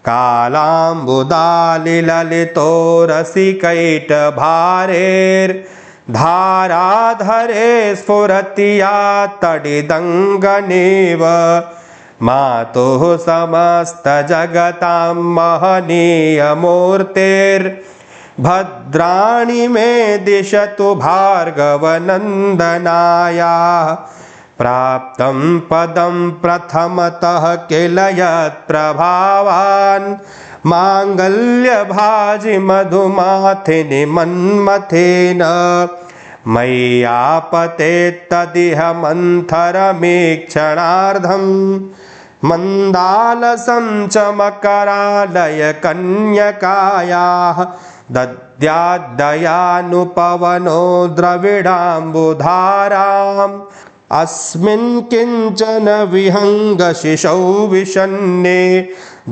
कालाम्बुदालिललितो रसिकैटभारेर्धाराधरे स्फुरति या तडिदङ्गनेव मातुः समस्तजगतां महनीयमूर्तिर्भद्राणि मे दिशतु भार्गवनन्दनायाः प्राप्तं पदं प्रथमतः किल यत्प्रभावान् माङ्गल्यभाजि मधुमाथिनि मन्मथेन मय्यापतेत्तदिह मन्थरमीक्षणार्धम् मन्दालसं च मकरालय कन्यकायाः दद्याद्दयानुपवनो द्रविडाम्बुधाराम् अस्मिन् किञ्चन विहङ्गशिशौ विषन्ने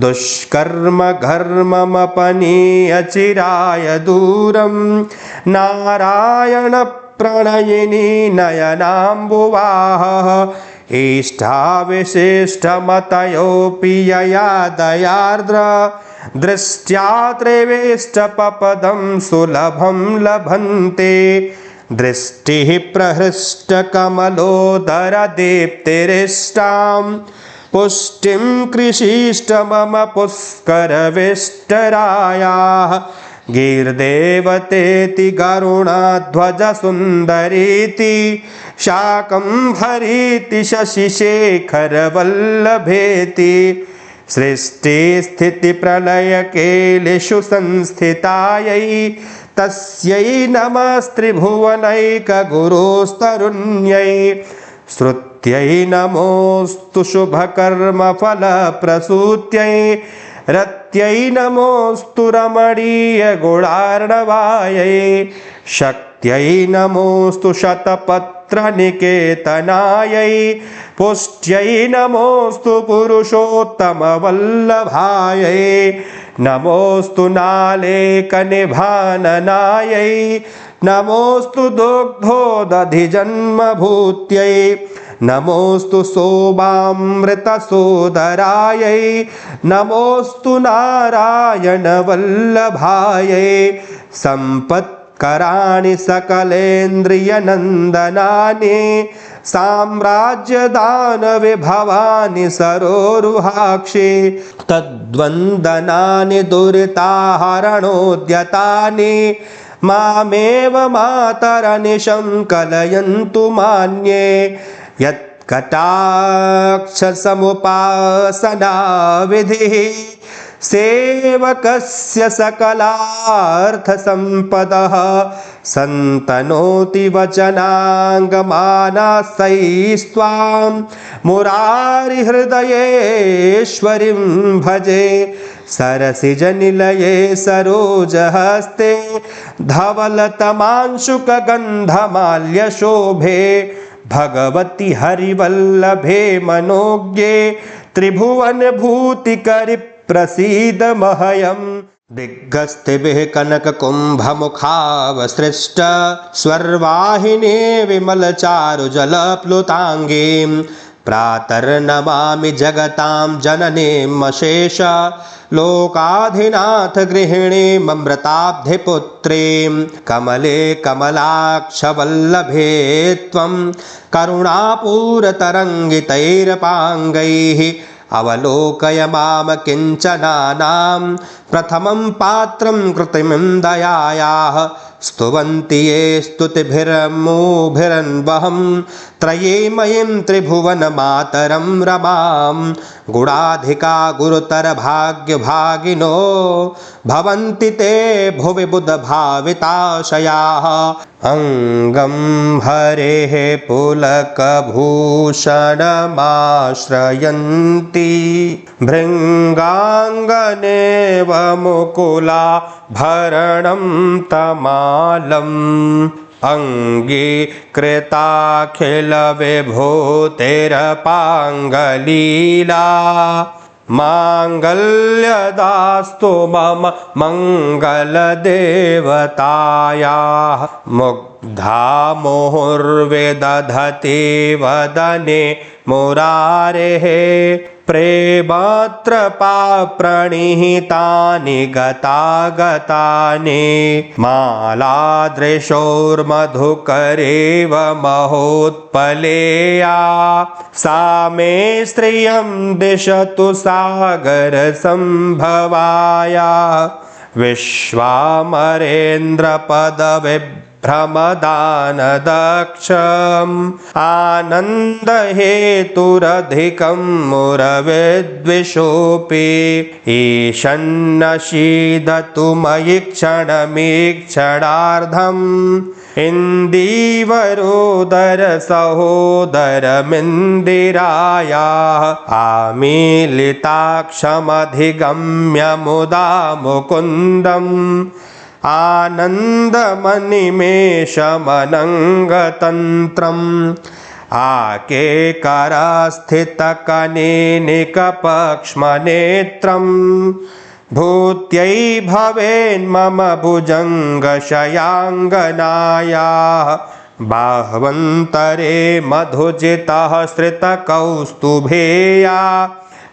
दुष्कर्म घर्ममपनीय चिराय दूरं नारायण प्रणयिनी नयनाम्बुवाहः इष्टाविशिष्टमतयोऽपि यया दयार्द्र दृष्ट्या त्रिवेष्टपपदं सुलभं लभन्ते दृष्टिः प्रहृष्टकमलोदरदीप्तिरिष्टां पुष्टिं कृषीष्ट मम पुष्करविष्टरायाः गीर्देवतेति गरुणाध्वजसुन्दरीति शाकम्भरीति शशिशेखरवल्लभेति सृष्टिस्थितिप्रलयकेलिषु संस्थितायै तस्यै नमस्त्रिभुवनैकगुरोस्तरुण्यै श्रुत्यै नमोऽस्तु शुभकर्मफलप्रसूत्यै रत्यै नमोऽस्तु रमणीयगुणार्णवायै शक्त्यै नमोऽस्तु शतपत्रनिकेतनायै पुष्ट्यै नमोऽस्तु पुरुषोत्तमवल्लभायै नमोऽस्तु नालेकनिभाननायै नमोऽस्तु दुग्धोदधिजन्मभूत्यै नमोऽस्तु सोमामृतसोदरायै नमोऽस्तु नारायणवल्लभायै सम्पत्कराणि सकलेन्द्रियनन्दनानि साम्राज्यदानविभवानि सरोरुहाक्षि तद्वन्दनानि दुरिताहरणोद्यतानि मामेव मातरनिशं कलयन्तु मान्ये यत्कटाक्षसमुपासनाविधिः सेवकस्य सकलार्थसम्पदः सन्तनोति वचनाङ्गमानसैस्त्वां मुरारिहृदयेश्वरीं भजे सरसिजनिलये सरोजहस्ते धवलतमांशुकगन्धमाल्यशोभे भगवति हरिवल्लभे मनोज्ञे त्रिभुवनभूतिकरि प्रसीद मह्यम् दिग्गस्तिभिः कनककुम्भमुखावसृष्ट स्वर्वाहिनी विमलचारुजलप्लुताङ्गीं प्रातर्नमामि जगतां जननीमशेष लोकाधिनाथ गृहिणीममृताब्धिपुत्रीं कमले कमलाक्षवल्लभे त्वं करुणापूरतरङ्गितैरपाङ्गैः अवलोकय माम किञ्चनानां प्रथमं पात्रं कृत्रिमं दयायाः स्तुवन्ति ये स्तुतिभिरमूभिरन्वहं त्रयीमयीं त्रिभुवनमातरं रमां गुणाधिका गुरुतरभाग्यभागिनो भवन्ति ते भुवि बुधभाविताशयाः अङ्गं हरेः पुलकभूषणमाश्रयन्ति भृङ्गाङ्गनेव मुकुलाभरणं तमालम् अङ्गीकृताखिलविभूतिरपाङ्गलीला माङ्गल्यदास्तु मम मङ्गलदेवतायाः मुग्धा मुहुर्विदधति वदने मुरारेः प्रेमत्र प्रणिहितानि गतागतानि मालादृशोर्मधुकरेव महोत्पलेया सा मे श्रियं दिशतु सागरसम्भवाया विश्वामरेन्द्रपदविभ्रमदानदक्षम् आनन्दहेतुरधिकं मुरविद्विषोऽपि ईशन्नशीदतु मयि क्षणमीक्षणार्धम् इन्दीवरोदरसहोदरमिन्दिरायाः आमीलिताक्षमधिगम्य मुदा मुकुन्दम् आनन्दमनिमेषमनङ्गतन्त्रम् आकेकरस्थितकनेनिकपक्ष्मनेत्रम् भूत्यै भवेन्मम भुजङ्गशयाङ्गनायाः बाह्वन्तरे मधुजितः श्रितकौस्तुभेया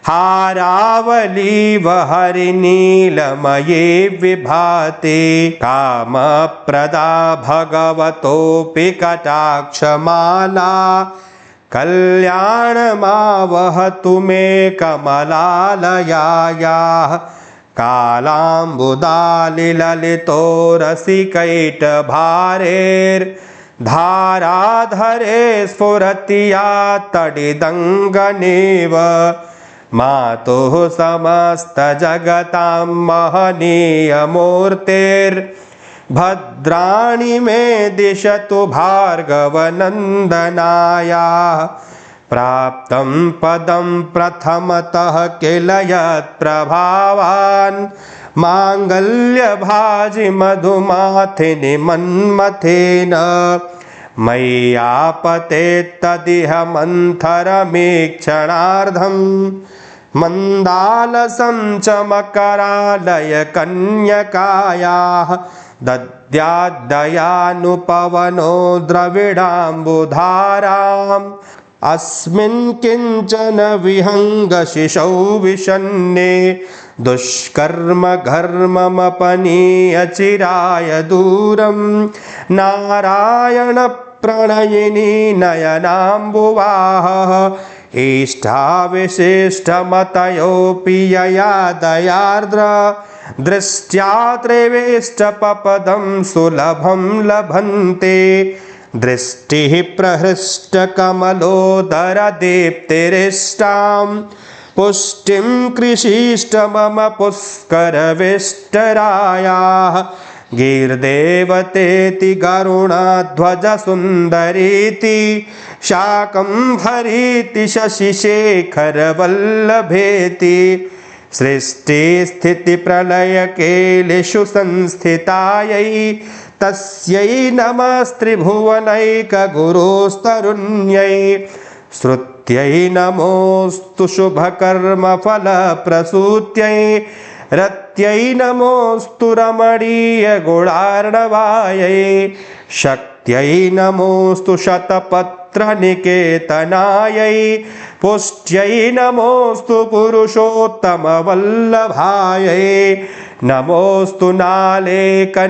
हारावलीव हरिनीलमये विभाति कामप्रदा भगवतोऽपि कटाक्षमाला कल्याणमावहतु मे कमलालयायाः कालाम्बुदालिललितो रसिकैटभारेर्धाराधरे स्फुरति या तडिदङ्गनेव मातुः समस्तजगतां महनीयमूर्तिर्भद्राणि मे दिशतु भार्गवनन्दनायाः प्राप्तं पदं प्रथमतः किल यत्प्रभावान् माङ्गल्यभाजि मधुमाथिनि मन्मथेन मय्यापतेत्तदिह मन्थरमीक्षणार्धम् मन्दालसं च मकरालय कन्यकायाः दद्याद्दयानुपवनो द्रविडाम्बुधाराम् अस्मिन् किञ्चन विहङ्गशिशौ विषन्ने दुष्कर्म घर्ममपनीय चिराय दूरं नारायण प्रणयिनी नयनाम्बुवाः इष्टाविशिष्टमतयोऽपि यया दयार्द्र दृष्ट्या त्रिवेष्टपपदं सुलभं लभन्ते दृष्टिः प्रहृष्टकमलोदरदीप्तिरिष्टां पुष्टिं कृषीष्ट मम पुष्करविष्टरायाः गीर्देवतेति गरुणध्वजसुन्दरीति शाकम्भरीति शशिशेखरवल्लभेति सृष्टिस्थितिप्रलयकेलिषु संस्थितायै तस्यै नमस्त्रिभुवनैकगुरोस्तरुण्यै श्रुत्यै नमोऽस्तु शुभकर्मफलप्रसूत्यै रत्यै नमोऽस्तु रमणीयगुणार्णवायै शक्त्यै नमोऽस्तु शतपत्रनिकेतनायै पुष्ट्यै नमोऽस्तु पुरुषोत्तमवल्लभायै नमोऽस्तु नालेकनिभाननायै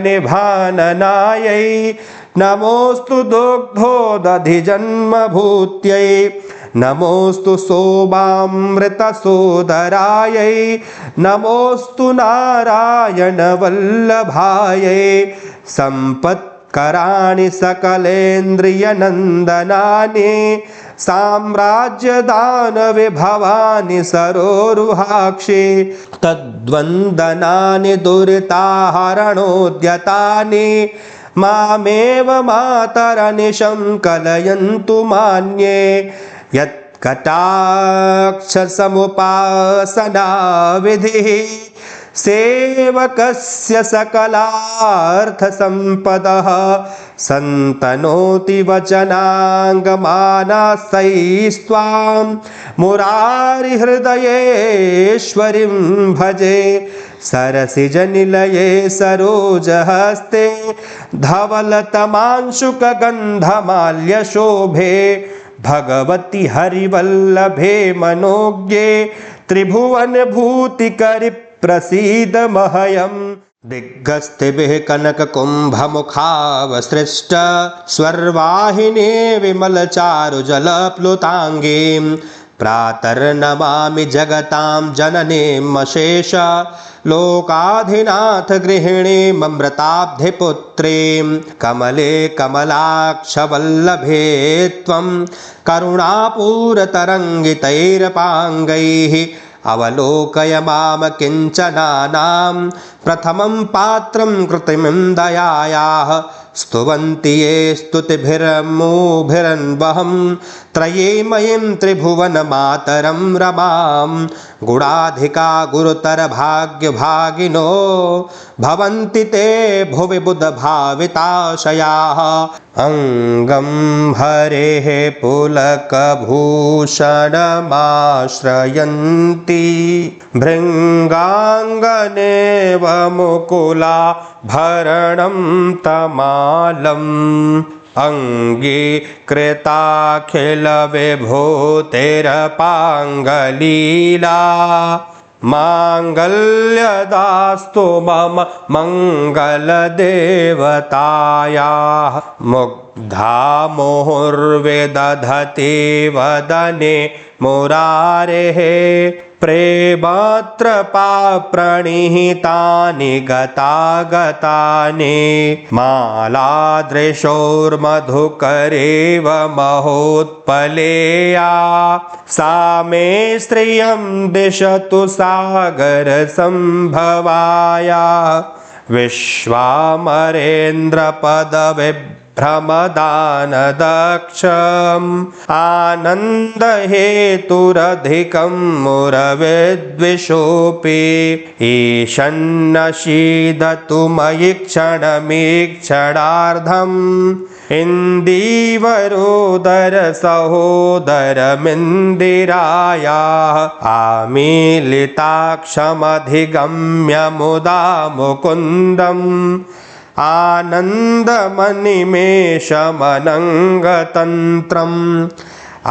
नमोऽस्तु दुग्धोदधिजन्मभूत्यै नमोऽस्तु सोमामृतसोदरायै नमोऽस्तु नारायणवल्लभायै सम्पत्कराणि सकलेन्द्रियनन्दनानि साम्राज्यदानविभवानि सरोरुहाक्षि तद्वन्दनानि दुरिताहरणोद्यतानि मामेव मातरनिशं कलयन्तु मान्ये यत्कटाक्षसमुपासनाविधिः सेवकस्य सकलार्थसम्पदः सन्तनोति वचनाङ्गमानासैस्त्वां मुरारिहृदयेश्वरीं भजे सरसिजनिलये सरोजहस्ते धवलतमांशुकगन्धमाल्यशोभे भगवति हरिवल्लभे मनोज्ञे त्रिभुवनभूतिकरि प्रसीद मह्यम् दिग्गस्तिभिः कनककुम्भमुखावसृष्ट स्वर्वाहिनी विमलचारुजलप्लुताङ्गीं प्रातर्नमामि जगतां जननीमशेष लोकाधिनाथ गृहिणीममृताब्धिपुत्रीं कमले कमलाक्षवल्लभे त्वं करुणापूरतरङ्गितैरपाङ्गैः अवलोकय माम किञ्चनानां प्रथमं पात्रं कृत्रिमं दयायाः स्तुवन्ति ये स्तुतिभिर्मूभिरन्वहं त्रयीमयीं त्रिभुवनमातरं रमां गुणाधिका गुरुतरभाग्यभागिनो भवन्ति ते भुवि बुधभाविताशयाः अङ्गं हरेः पुलकभूषणमाश्रयन्ति भृङ्गाङ्गनेव मुकुलाभरणं तमालम् अङ्गीकृताखिलविभूतिरपाङ्गलीला माङ्गल्यदास्तु मम मङ्गलदेवतायाः मुग्धा मुहुर्विदधति वदने मुरारेः प्रेमात्र प्रणिहितानि गतागतानि मालादृशोर्मधुकरेव महोत्पलेया सा मे श्रियं दिशतु सागरसम्भवाया विश्वामरेन्द्रपदविभ्रमदानदक्षम् आनन्दहेतुरधिकं मुरविद्विषोऽपि ईशन्नशीदतु मयि क्षणमीक्षणार्धम् इन्दीवरोदरसहोदरमिन्दिरायाः आमीलिताक्षमधिगम्य मुदा मुकुन्दम् आनन्दमनिमेषमनङ्गतन्त्रम्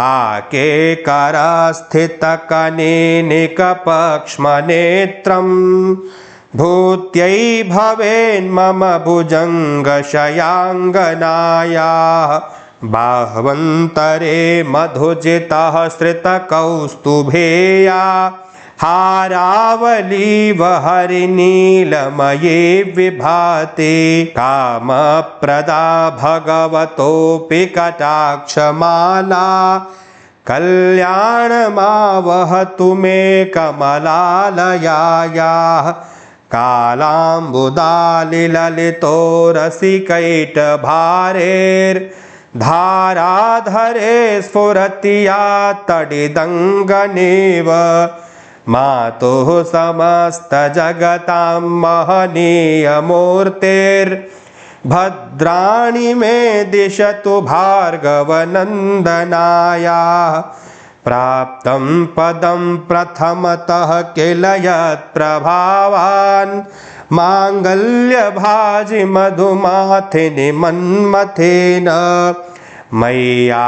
आकेकरस्थितकनेनिकपक्ष्मनेत्रम् भूत्यै भवेन्मम भुजङ्गशयाङ्गनायाः बाह्वन्तरे मधुजितः श्रितकौस्तुभेया हारावलीव हरिनीलमये विभाति कामप्रदा भगवतोऽपि कटाक्षमाला कल्याणमावहतु मे कमलालयायाः कालाम्बुदालिललितो रसिकैटभारेर्धाराधरे स्फुरति या तडिदङ्गनेव मातुः समस्तजगतां महनीयमूर्तिर्भद्राणि मे दिशतु भार्गवनन्दनाया प्राप्तं पदं प्रथमतः किल यत्प्रभावान् माङ्गल्यभाजि मधुमाथिनि मन्मथेन मय्यापतेत्तदिह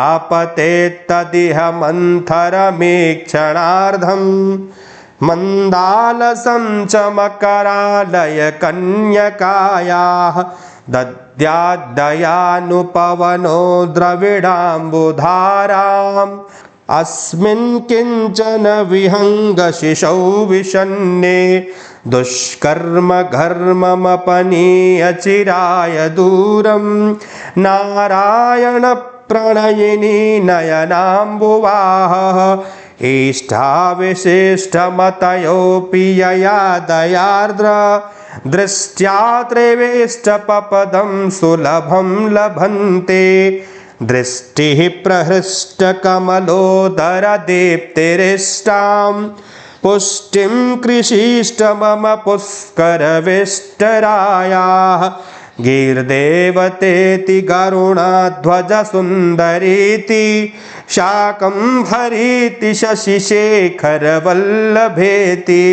मन्थरमीक्षणार्धं मन्दालसं च मकरालय कन्यकायाः दद्याद्दयानुपवनो द्रविडाम्बुधाराम् अस्मिन् किञ्चन विहङ्गशिशौ विषन्ने दुष्कर्म घर्ममपनीय चिराय दूरं नारायण प्रणयिनी नयनाम्बुवाहः इष्टाविशिष्टमतयोऽपि यया दयार्द्र दृष्ट्या त्रिवेष्टपपदं सुलभं लभन्ते दृष्टिः प्रहृष्टकमलोदरदीप्तिरिष्टां पुष्टिं कृषीष्ट मम पुष्करविष्टरायाः गीर्देवतेति गरुणध्वजसुन्दरीति शाकम्भरीति शशिशेखरवल्लभेति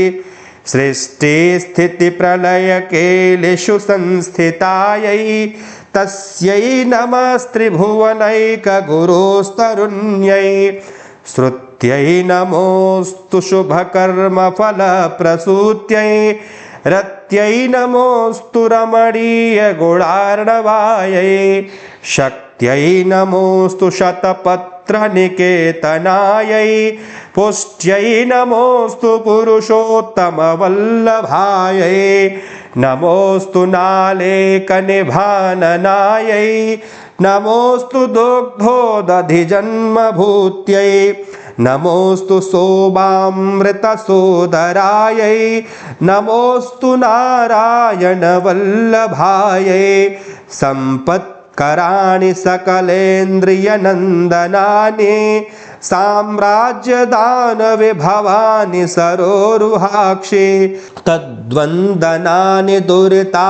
सृष्टिस्थितिप्रलयकेलिषु संस्थितायै तस्यै नमस्त्रिभुवनैकगुरोस्तरुण्यै श्रुत्यै नमोऽस्तु शुभकर्मफलप्रसूत्यै रत्यै नमोऽस्तु रमणीयगुणार्णवायै शक्त्यै नमोऽस्तु शतपत्रनिकेतनायै पुष्ट्यै नमोऽस्तु पुरुषोत्तमवल्लभायै नमोऽस्तु नालेकनिभाननायै नमोऽस्तु दुग्धोदधिजन्मभूत्यै नमोऽस्तु सोमामृतसोदरायै नमोऽस्तु नारायणवल्लभायै सम्पत्कराणि सकलेन्द्रियनन्दनानि साम्राज्यदानविभवानि सरोरुहाक्षि तद्वन्दनानि दुरिताहरणोद्यतानि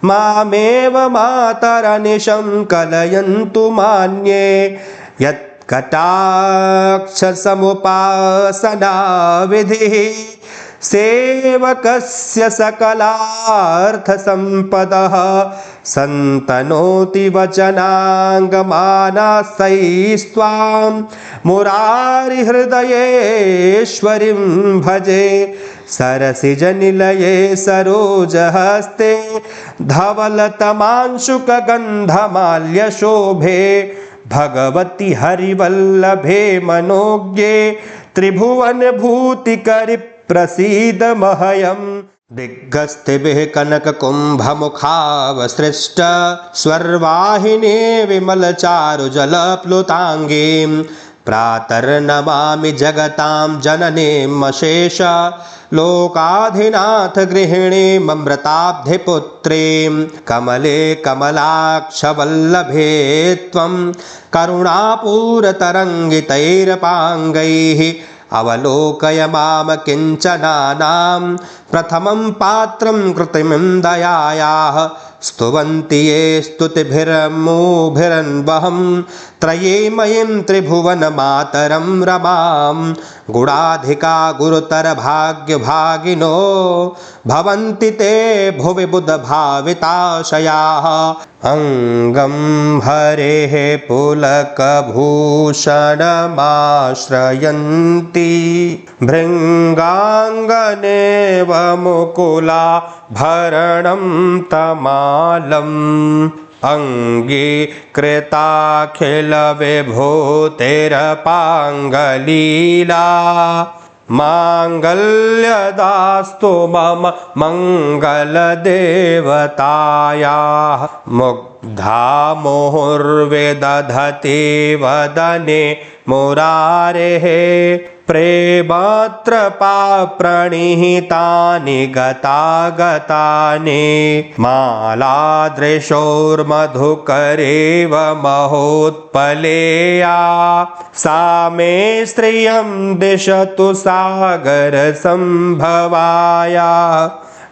मामेव मातरनिशं कलयन्तु मान्ये यत्कटाक्षसमुपासनाविधिः सेवकस्य सकलार्थसम्पदः सन्तनोति वचनाङ्गमानासैस्त्वां मुरारिहृदयेश्वरीं भजे सरसिजनिलये सरोजहस्ते धवलतमांशुकगन्धमाल्यशोभे भगवति हरिवल्लभे मनोज्ञे त्रिभुवनभूतिकरि प्रसीद मह्यम् दिग्गस्तिभिः कनककुम्भमुखावसृष्ट स्वर्वाहिनी विमलचारुजलप्लुताङ्गीं प्रातर्नमामि जगतां जननीमशेष लोकाधिनाथ गृहिणीममृताब्धिपुत्रीं कमले कमलाक्षवल्लभे त्वं करुणापूरतरङ्गितैरपाङ्गैः अवलोकय माम किञ्चनानां प्रथमं पात्रं कृत्रिमं दयायाः स्तुवन्ति ये स्तुतिभिर्मूभिरन्वहं त्रयीमयीं त्रिभुवनमातरं रमां गुणाधिका गुरुतरभाग्यभागिनो भवन्ति ते भुवि बुधभाविताशयाः अङ्गं हरेः पुलकभूषणमाश्रयन्ति भृङ्गाङ्गनेव मुकुलाभरणं तमालम् अङ्गीकृताखिलविभूतिरपाङ्गलीला माङ्गल्यदास्तु मम मङ्गलदेवतायाः मुग्धा मुहुर्विदधति वदने मुरारेः प्रेमत्र प्रणिहितानि गतागतानि मालादृशोर्मधुकरेव महोत्पलेया सा मे श्रियं दिशतु सागरसम्भवाया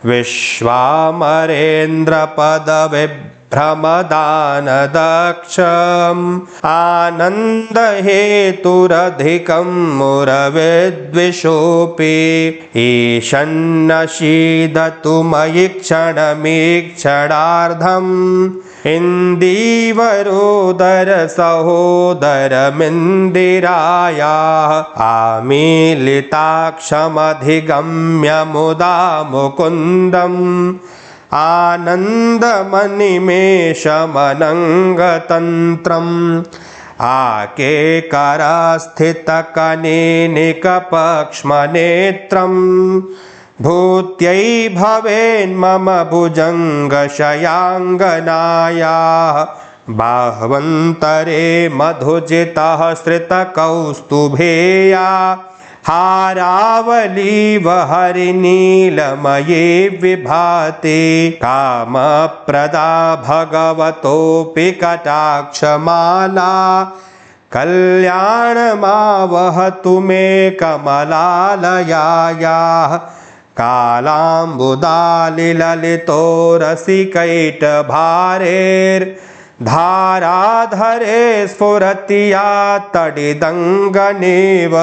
विश्वामरेन्द्रपदविभ्रमदानदक्षम् आनन्दहेतुरधिकं मुरविद्विषोऽपि ईशन्नशीदतु मयि क्षणमीक्षणार्धम् इन्दीवरोदरसहोदरमिन्दिरायाः आमीलिताक्षमधिगम्य मुदा मुकुन्दम् आनन्दमनिमेषमनङ्गतन्त्रम् आकेकरस्थितकनेनिकपक्ष्मनेत्रम् भूत्यै भवेन्मम भुजङ्गशयाङ्गनायाः बाह्वन्तरे मधुजितः श्रितकौस्तुभेया हारावलीव हरिनीलमये विभाति कामप्रदा भगवतोऽपि कटाक्षमाला कल्याणमावहतु मे कमलालयायाः कालाम्बुदालिललितोरसिकैटभारेर्धाराधरे स्फुरति या तडिदङ्गनेव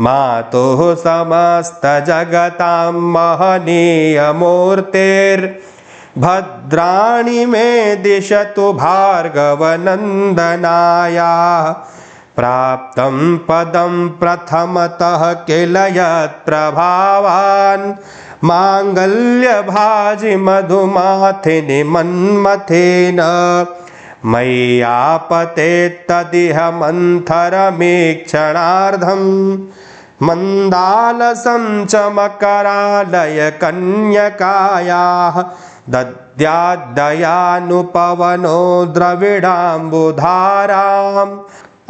मातुः समस्तजगतां महनीयमूर्तिर्भद्राणि मे दिशतु भार्गवनन्दनायाः प्राप्तं पदं प्रथमतः किल यत्प्रभावान् माङ्गल्यभाजि मधुमाथिनि मन्मथेन मय्यापतेत्तदिह मन्थरमीक्षणार्धम् मन्दालसं च मकरालय कन्यकायाः दद्याद्दयानुपवनो द्रविडाम्बुधाराम्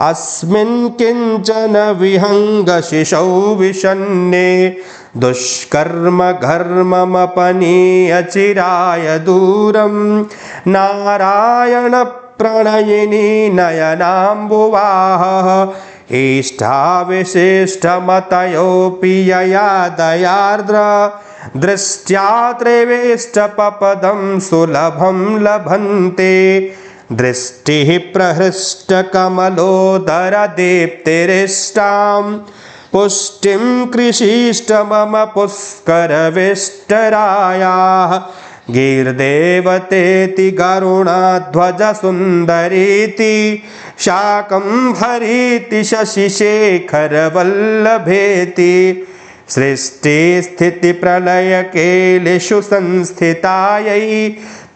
अस्मिन् किञ्चन विहङ्गशिशौ विषन्ने दुष्कर्म घर्ममपनीय चिराय दूरं नारायण प्रणयिनी नयनाम्बुवाहः इष्टाविशिष्टमतयोऽपि यया दयार्द्र दृष्ट्या त्रिवेष्टपपदं सुलभं लभन्ते दृष्टिः प्रहृष्टकमलोदरदीप्तिरिष्टां पुष्टिं कृषीष्ट मम पुष्करविष्टरायाः गीर्देवतेति गरुणध्वजसुन्दरीति शाकम्भरीति शशिशेखरवल्लभेति सृष्टिस्थितिप्रलयकेलिषु संस्थितायै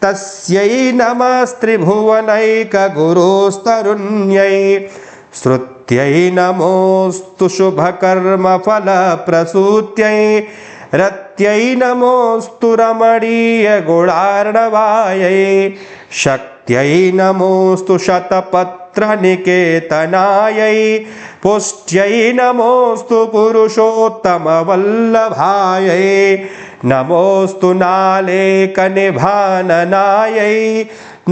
तस्यै नमस्त्रिभुवनैकगुरोस्तरुण्यै श्रुत्यै नमोऽस्तु शुभकर्मफलप्रसूत्यै रत्यै नमोऽस्तु रमणीयगुणार्णवायै शक्त्यै नमोऽस्तु शतपत्रनिकेतनायै पुष्ट्यै नमोऽस्तु पुरुषोत्तमवल्लभायै नमोऽस्तु नालेकनिभाननायै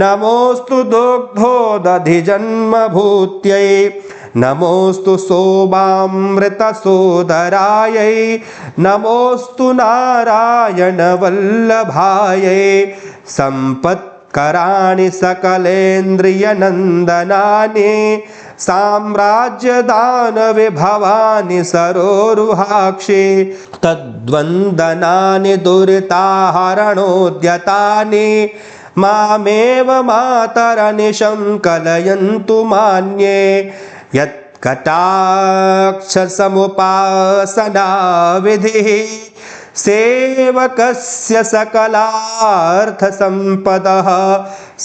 नमोऽस्तु दुग्धोदधिजन्मभूत्यै नमोऽस्तु सोमामृतसोदरायै नमोऽस्तु नारायणवल्लभायै सम्पत्कराणि सकलेन्द्रियनन्दनानि साम्राज्यदानविभवानि सरोरुहाक्षि तद्वन्दनानि दुरिताहरणोद्यतानि मामेव मातरनिशं कलयन्तु मान्ये यत्कटाक्षसमुपासनाविधिः सेवकस्य सकलार्थसम्पदः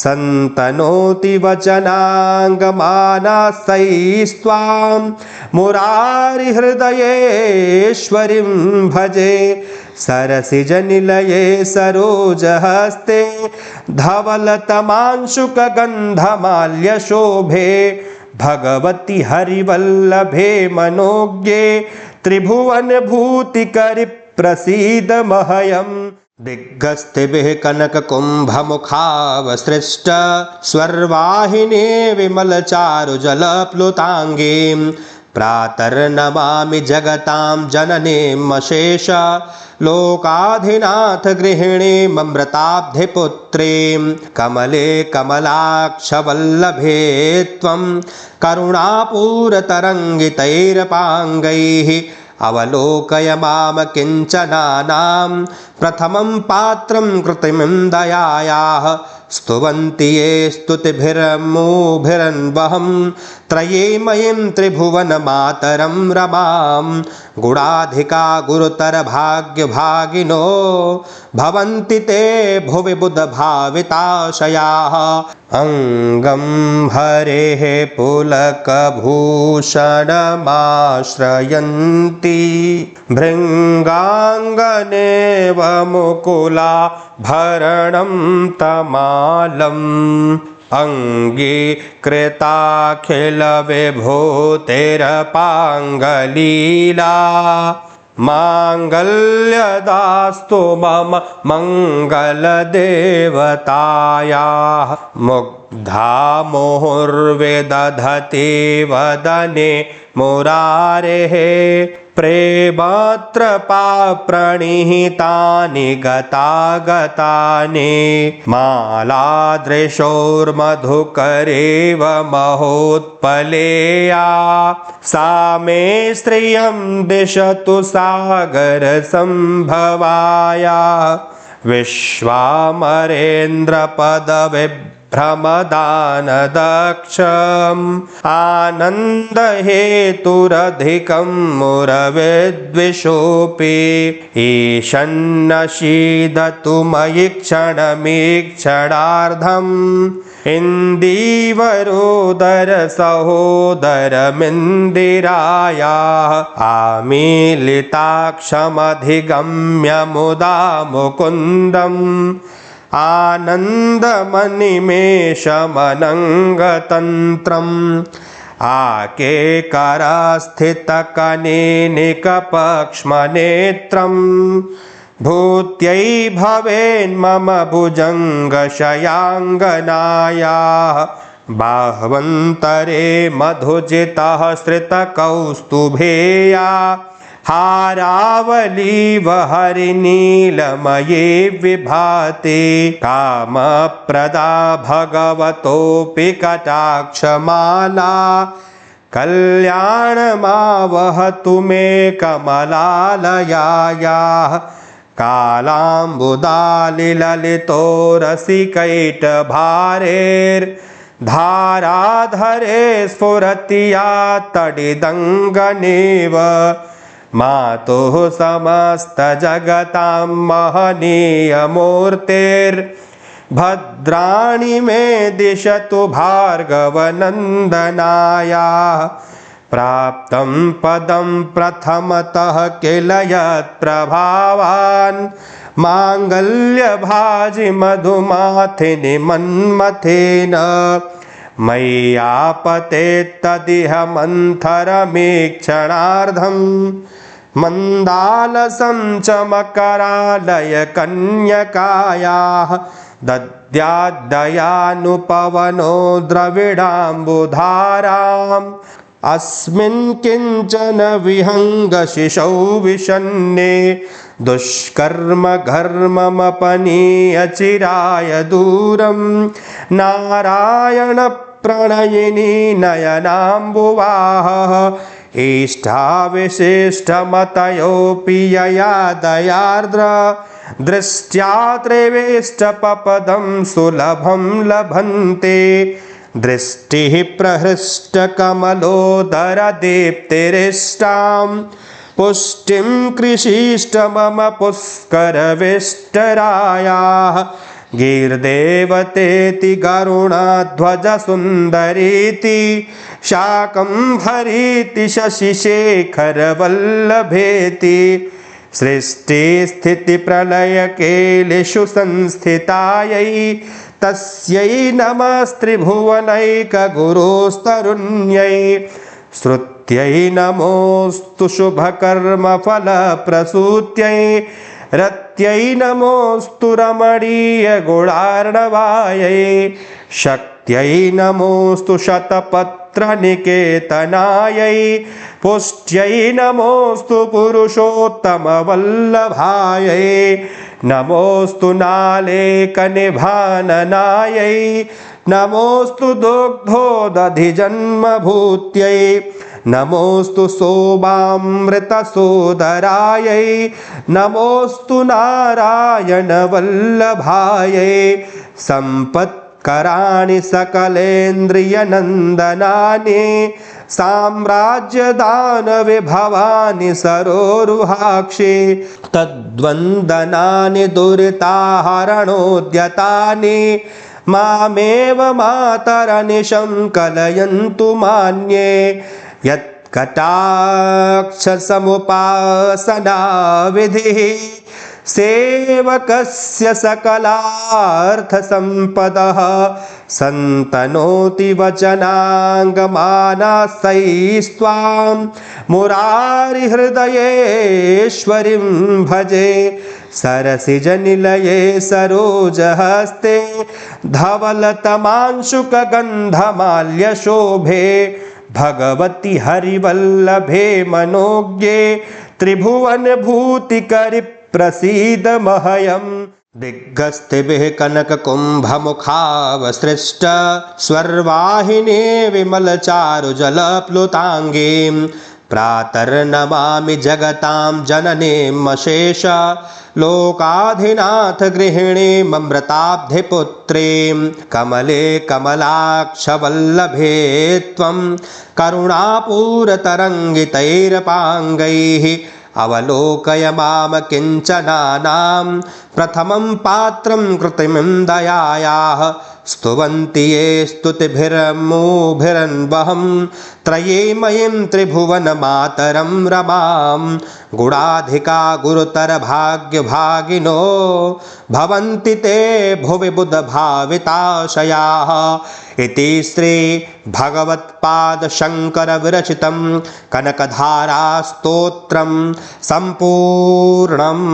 सन्तनोति वचनाङ्गमानास्तैस्त्वां मुरारिहृदयेश्वरीं भजे सरसिजनिलये सरोजहस्ते धवलतमांशुकगन्धमाल्यशोभे भगवति हरिवल्लभे मनोज्ञे त्रिभुवनभूतिकरि प्रसीद मह्यम् दिग्गस्तिभिः कनककुम्भमुखावसृष्ट स्वर्वाहिने विमलचारुजलप्लुताङ्गीं प्रातर्नमामि जगतां जननीमशेष लोकाधिनाथ गृहिणीममृताब्धिपुत्रीं कमले कमलाक्षवल्लभे त्वं करुणापूरतरङ्गितैरपाङ्गैः अवलोकय माम किञ्चनानां प्रथमं पात्रं कृत्रिमं दयायाः स्तुवन्ति ये स्तुतिभिर्मूभिरन्वहं त्रयीमयीं त्रिभुवनमातरं रमां गुणाधिका गुरुतरभाग्यभागिनो भवन्ति ते भुवि बुधभाविताशयाः अङ्गं हरेः पुलकभूषणमाश्रयन्ति भृङ्गाङ्गनेव मुकुला भरणं तमालम् अङ्गीकृताखिलविभूतिरपाङ्गलीला माङ्गल्यदास्तु मम मङ्गलदेवतायाः मुग्धा मुहुर्विदधति वदने मुरारेः प्रेमत्र प्रणिहितानि गतागतानि मालादृशोर्मधुकरेव महोत्पलेया सा मे श्रियं दिशतु सागरसम्भवाया विश्वामरेन्द्रपदविभ्रमदानदक्षम् आनन्दहेतुरधिकं मुरविद्विषोऽपि ईशन्नशीदतु मयि क्षणमीक्षणार्धम् इन्दीवरोदरसहोदरमिन्दिरायाः आमीलिताक्षमधिगम्य मुदा मुकुन्दम् आनन्दमनिमेषमनङ्गतन्त्रम् आकेकरास्थितकनेनिकपक्ष्मनेत्रम् भूत्यै भवेन्मम भुजङ्गशयाङ्गनायाः बाह्वन्तरे मधुजितः श्रितकौस्तुभेया हारावलीव हरिनीलमये विभाति कामप्रदा भगवतोऽपि कटाक्षमाला कल्याणमावहतु मे कमलालयायाः कालाम्बुदालिललितो रसिकैटभारेर्धाराधरे स्फुरति या तडिदङ्गनेव मातुः समस्तजगतां महनीयमूर्तिर्भद्राणि मे दिशतु भार्गवनन्दनायाः प्राप्तं पदं प्रथमतः किल यत्प्रभावान् माङ्गल्यभाजि मधुमाथिनि मन्मथेन मय्यापतेत्तदिह मन्थरमीक्षणार्धम् मन्दालसं च मकरालय कन्यकायाः दद्याद्दयानुपवनो द्रविडाम्बुधाराम् अस्मिन् किञ्चन विहङ्गशिशौ विषन्ने दुष्कर्म घर्ममपनीय चिराय दूरं नारायण प्रणयिनी नयनाम्बुवाहः इष्टाविशिष्टमतयोऽपि यया दयार्द्र दृष्ट्या त्रिवेष्टपपदं सुलभं लभन्ते दृष्टिः प्रहृष्टकमलोदरदीप्तिरिष्टां पुष्टिं कृषीष्ट मम पुष्करविष्टरायाः गीर्देवतेति गरुणध्वजसुन्दरीति शाकम्भरीति शशिशेखरवल्लभेति सृष्टिस्थितिप्रलयकेलिषु संस्थितायै तस्यै नमस्त्रिभुवनैकगुरोस्तरुण्यै श्रुत्यै नमोऽस्तु शुभकर्मफलप्रसूत्यै रत्यै नमोऽस्तु रमणीयगुणार्णवायै शक्त्यै नमोऽस्तु शतपत्रनिकेतनायै पुष्ट्यै नमोऽस्तु पुरुषोत्तमवल्लभायै नमोऽस्तु नालेकनिभाननायै नमोऽस्तु दुग्धोदधिजन्मभूत्यै नमोऽस्तु सोमामृतसोदरायै नमोऽस्तु नारायणवल्लभायै सम्पत्कराणि सकलेन्द्रियनन्दनानि साम्राज्यदानविभवानि सरोरुहाक्षि तद्वन्दनानि दुरिताहरणोद्यतानि मामेव मातरनिशं कलयन्तु मान्ये यत्कटाक्षसमुपासनाविधिः सेवकस्य सकलार्थसम्पदः सन्तनोति वचनाङ्गमानास्तैस्त्वां मुरारिहृदयेश्वरीं भजे सरसिजनिलये सरोजहस्ते धवलतमांशुकगन्धमाल्यशोभे भगवति हरिवल्लभे मनोज्ञे त्रिभुवनभूतिकरि प्रसीद मह्यम् दिग्गस्तिभिः कनककुम्भमुखावसृष्ट स्वर्वाहिने विमलचारुजलप्लुताङ्गीं प्रातर्नमामि जगतां जननीमशेष लोकाधिनाथ गृहिणीममृताब्धिपुत्रीं कमले कमलाक्षवल्लभे त्वं करुणापूरतरङ्गितैरपाङ्गैः अवलोकय माम किञ्चनानां प्रथमं पात्रं कृत्रिमं दयायाः स्तुवन्ति ये स्तुतिभिर्मूभिरन्वहं त्रयीमयीं त्रिभुवनमातरं रमां गुणाधिका गुरुतरभाग्यभागिनो भवन्ति ते भुवि बुधभाविताशयाः इति श्री भगवत्पादशङ्करविरचितं कनकधारास्तोत्रं सम्पूर्णम्।